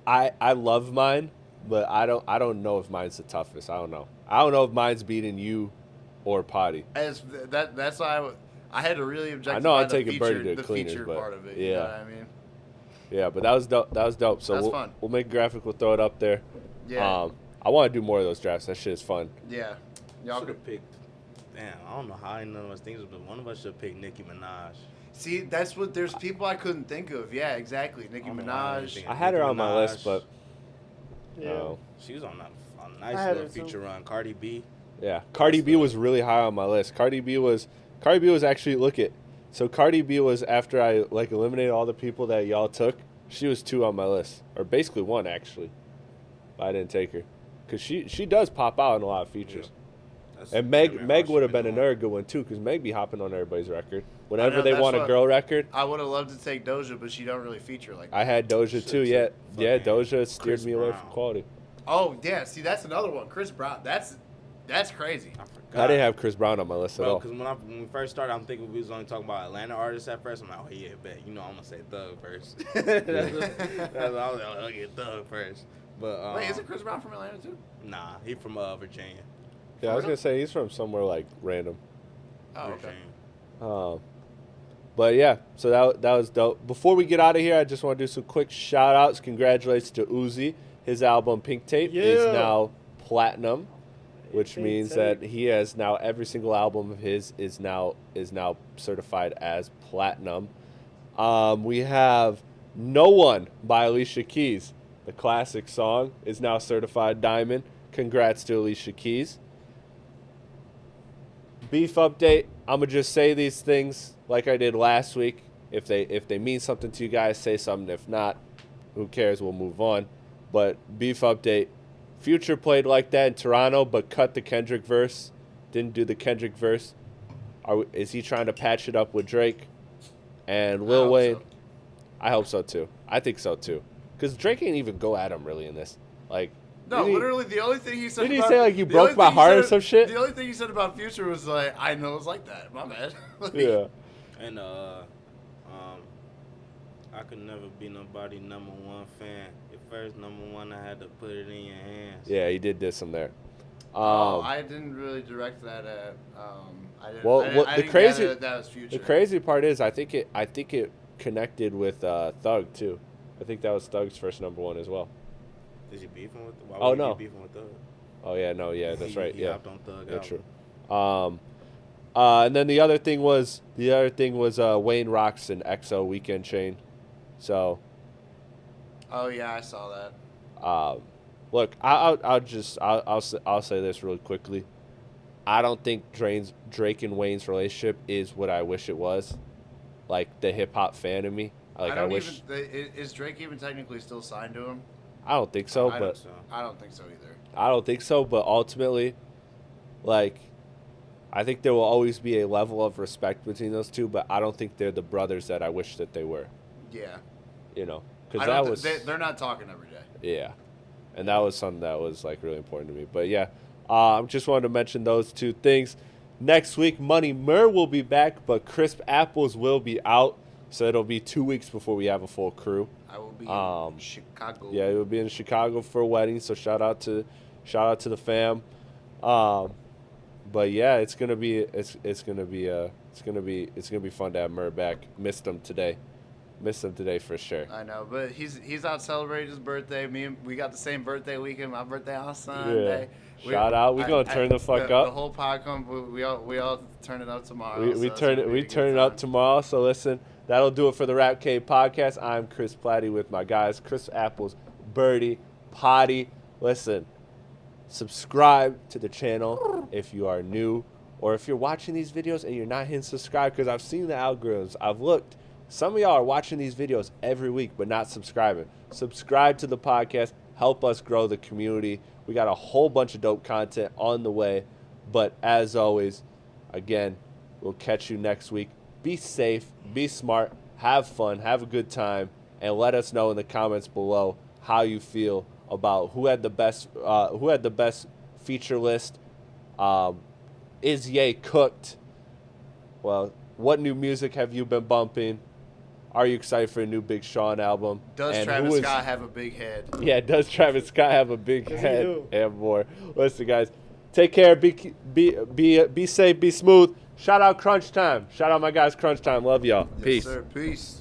I love mine, but I don't know if mine's the toughest. I don't know if mine's beating you or Potty. That's why I had to really objectify I know I'm the taking Birdie to the cleaners, feature but part of it. yeah. You know what I mean? Yeah, but that was dope. So That's fun. we'll make a graphic. We'll throw it up there. Yeah. I want to do more of those drafts. That shit is fun. Yeah. Y'all Should could have picked. Damn, I don't know how I know those things, but one of us should have picked Nicki Minaj. see. That's what. There's people I couldn't think of. Yeah, exactly. Nicki I don't know why I didn't Minaj. think I had her Nicki on my Minaj. list, but Yeah. no. She was on a I nice had little her too. feature run. Cardi B. Yeah, Cardi B was really high on my list. Cardi B was actually so Cardi B was after I eliminated all the people that y'all took. She was 2 on my list, or basically 1 actually. But I didn't take her because she does pop out in a lot of features. That's And damn near Meg all would have she been doing. another good one too because Meg be hopping on everybody's record whenever know, they that's want a what- girl record. I would have loved to take Doja, but she don't really feature like that. I had Doja Shit, too. shit. Yeah, Fucking Doja steered Chris me away Brown. from quality. Oh yeah, see that's another one. Chris Brown. That's crazy. I forgot. I didn't have Chris Brown on my list at Bro, all. because when we first started, I'm thinking we was only talking about Atlanta artists at first. I'm like, oh yeah, bet. You know, I'm gonna say Thug first. that's what I was like, I'll get Thug first. But Wait, isn't Chris Brown from Atlanta too? Nah, he from Virginia. Yeah, I was gonna say he's from somewhere random. Oh, okay. Virginia. But yeah, so that was dope. Before we get out of here, I just want to do some quick shout outs. Congratulations to Uzi. His album Pink Tape is Yeah. now platinum, which Pink means Tape. that he has now every single album of his is now certified as platinum. We have No One by Alicia Keys. The classic song is now certified diamond. Congrats to Alicia Keys. Beef update. I'm gonna just say these things like I did last week. If they mean something to you guys, say something. If not, who cares? We'll move on. But beef update. Future played like that in Toronto, but cut the Kendrick verse. Didn't do the Kendrick verse. Is he trying to patch it up with Drake and I Lil hope Wayne? so. I hope so too. I think so too. Because Drake ain't even go at him really in this. Like, No, didn't he- literally the only thing he said. Didn't he about, say, like, you the broke only my thing he heart or said- some shit? The only thing he said about Future was like, I know it's like that. My bad. Like, Yeah. And I could never be nobody number one fan. At first, number one, I had to put it in your hands. Yeah, he did diss him there. I didn't really direct that at. I didn't. Well, I didn't, I the didn't crazy gather that was Future. the crazy part is I think it connected with Thug too. I think that was Thug's first number one as well. Is he beefing with? Why Oh, would no. he be beefing with Thug? Oh yeah, no, yeah, that's right. He Yeah, hopped on Thug yeah, album. true. And then the other thing was Wayne Rocks and EXO Weekend Chain. So, Oh yeah, I saw that. look, I'll say this really quickly. I don't think Drake and Wayne's relationship is what I wish it was. Like the hip hop fan in me, I wish. Is Drake even technically still signed to him? I don't think so, I but don't, I don't think so either. I don't think so. But ultimately, like, I think there will always be a level of respect between those two. But I don't think they're the brothers that I wish that they were. Yeah. You know, because that was they're not talking every day. yeah, and that was something that was like really important to me. But yeah, just wanted to mention those two things. Next week, Money Murr will be back, but Crisp Apples will be out, so it'll be 2 weeks before we have a full crew. I will be in Chicago. Yeah, we'll be in Chicago for a wedding, so shout out to the fam. But yeah, it's gonna be fun to have Murr back. Missed him today for sure. I know, but he's out celebrating his birthday. We got the same birthday weekend. My birthday on Sunday. Yeah. Shout out. We're gonna turn the fuck up. The whole podcast, we all turn it up tomorrow. We turn it up tomorrow. So listen, that'll do it for the Rap Cave podcast. I'm Chris Platte with my guys, Chris Apples, Birdie, Potty. Listen, subscribe to the channel if you are new, or if you're watching these videos and you're not hitting subscribe, because I've seen the algorithms. I've looked. Some of y'all are watching these videos every week but not subscribing. Subscribe to the podcast. Help us grow the community. We got a whole bunch of dope content on the way. But as always, again, we'll catch you next week. Be safe, be smart, have fun, have a good time, and let us know in the comments below how you feel about who had the best feature list. Is Ye cooked? Well, what new music have you been bumping? Are you excited for a new Big Sean album? Does Travis Scott have a big head? Yeah, does Travis Scott have a big Does he head do? and more? Listen, guys, take care. Be safe. Be smooth. Shout out Crunch Time. Shout out my guys Crunch Time. Love y'all. Yes, Peace. sir. Peace.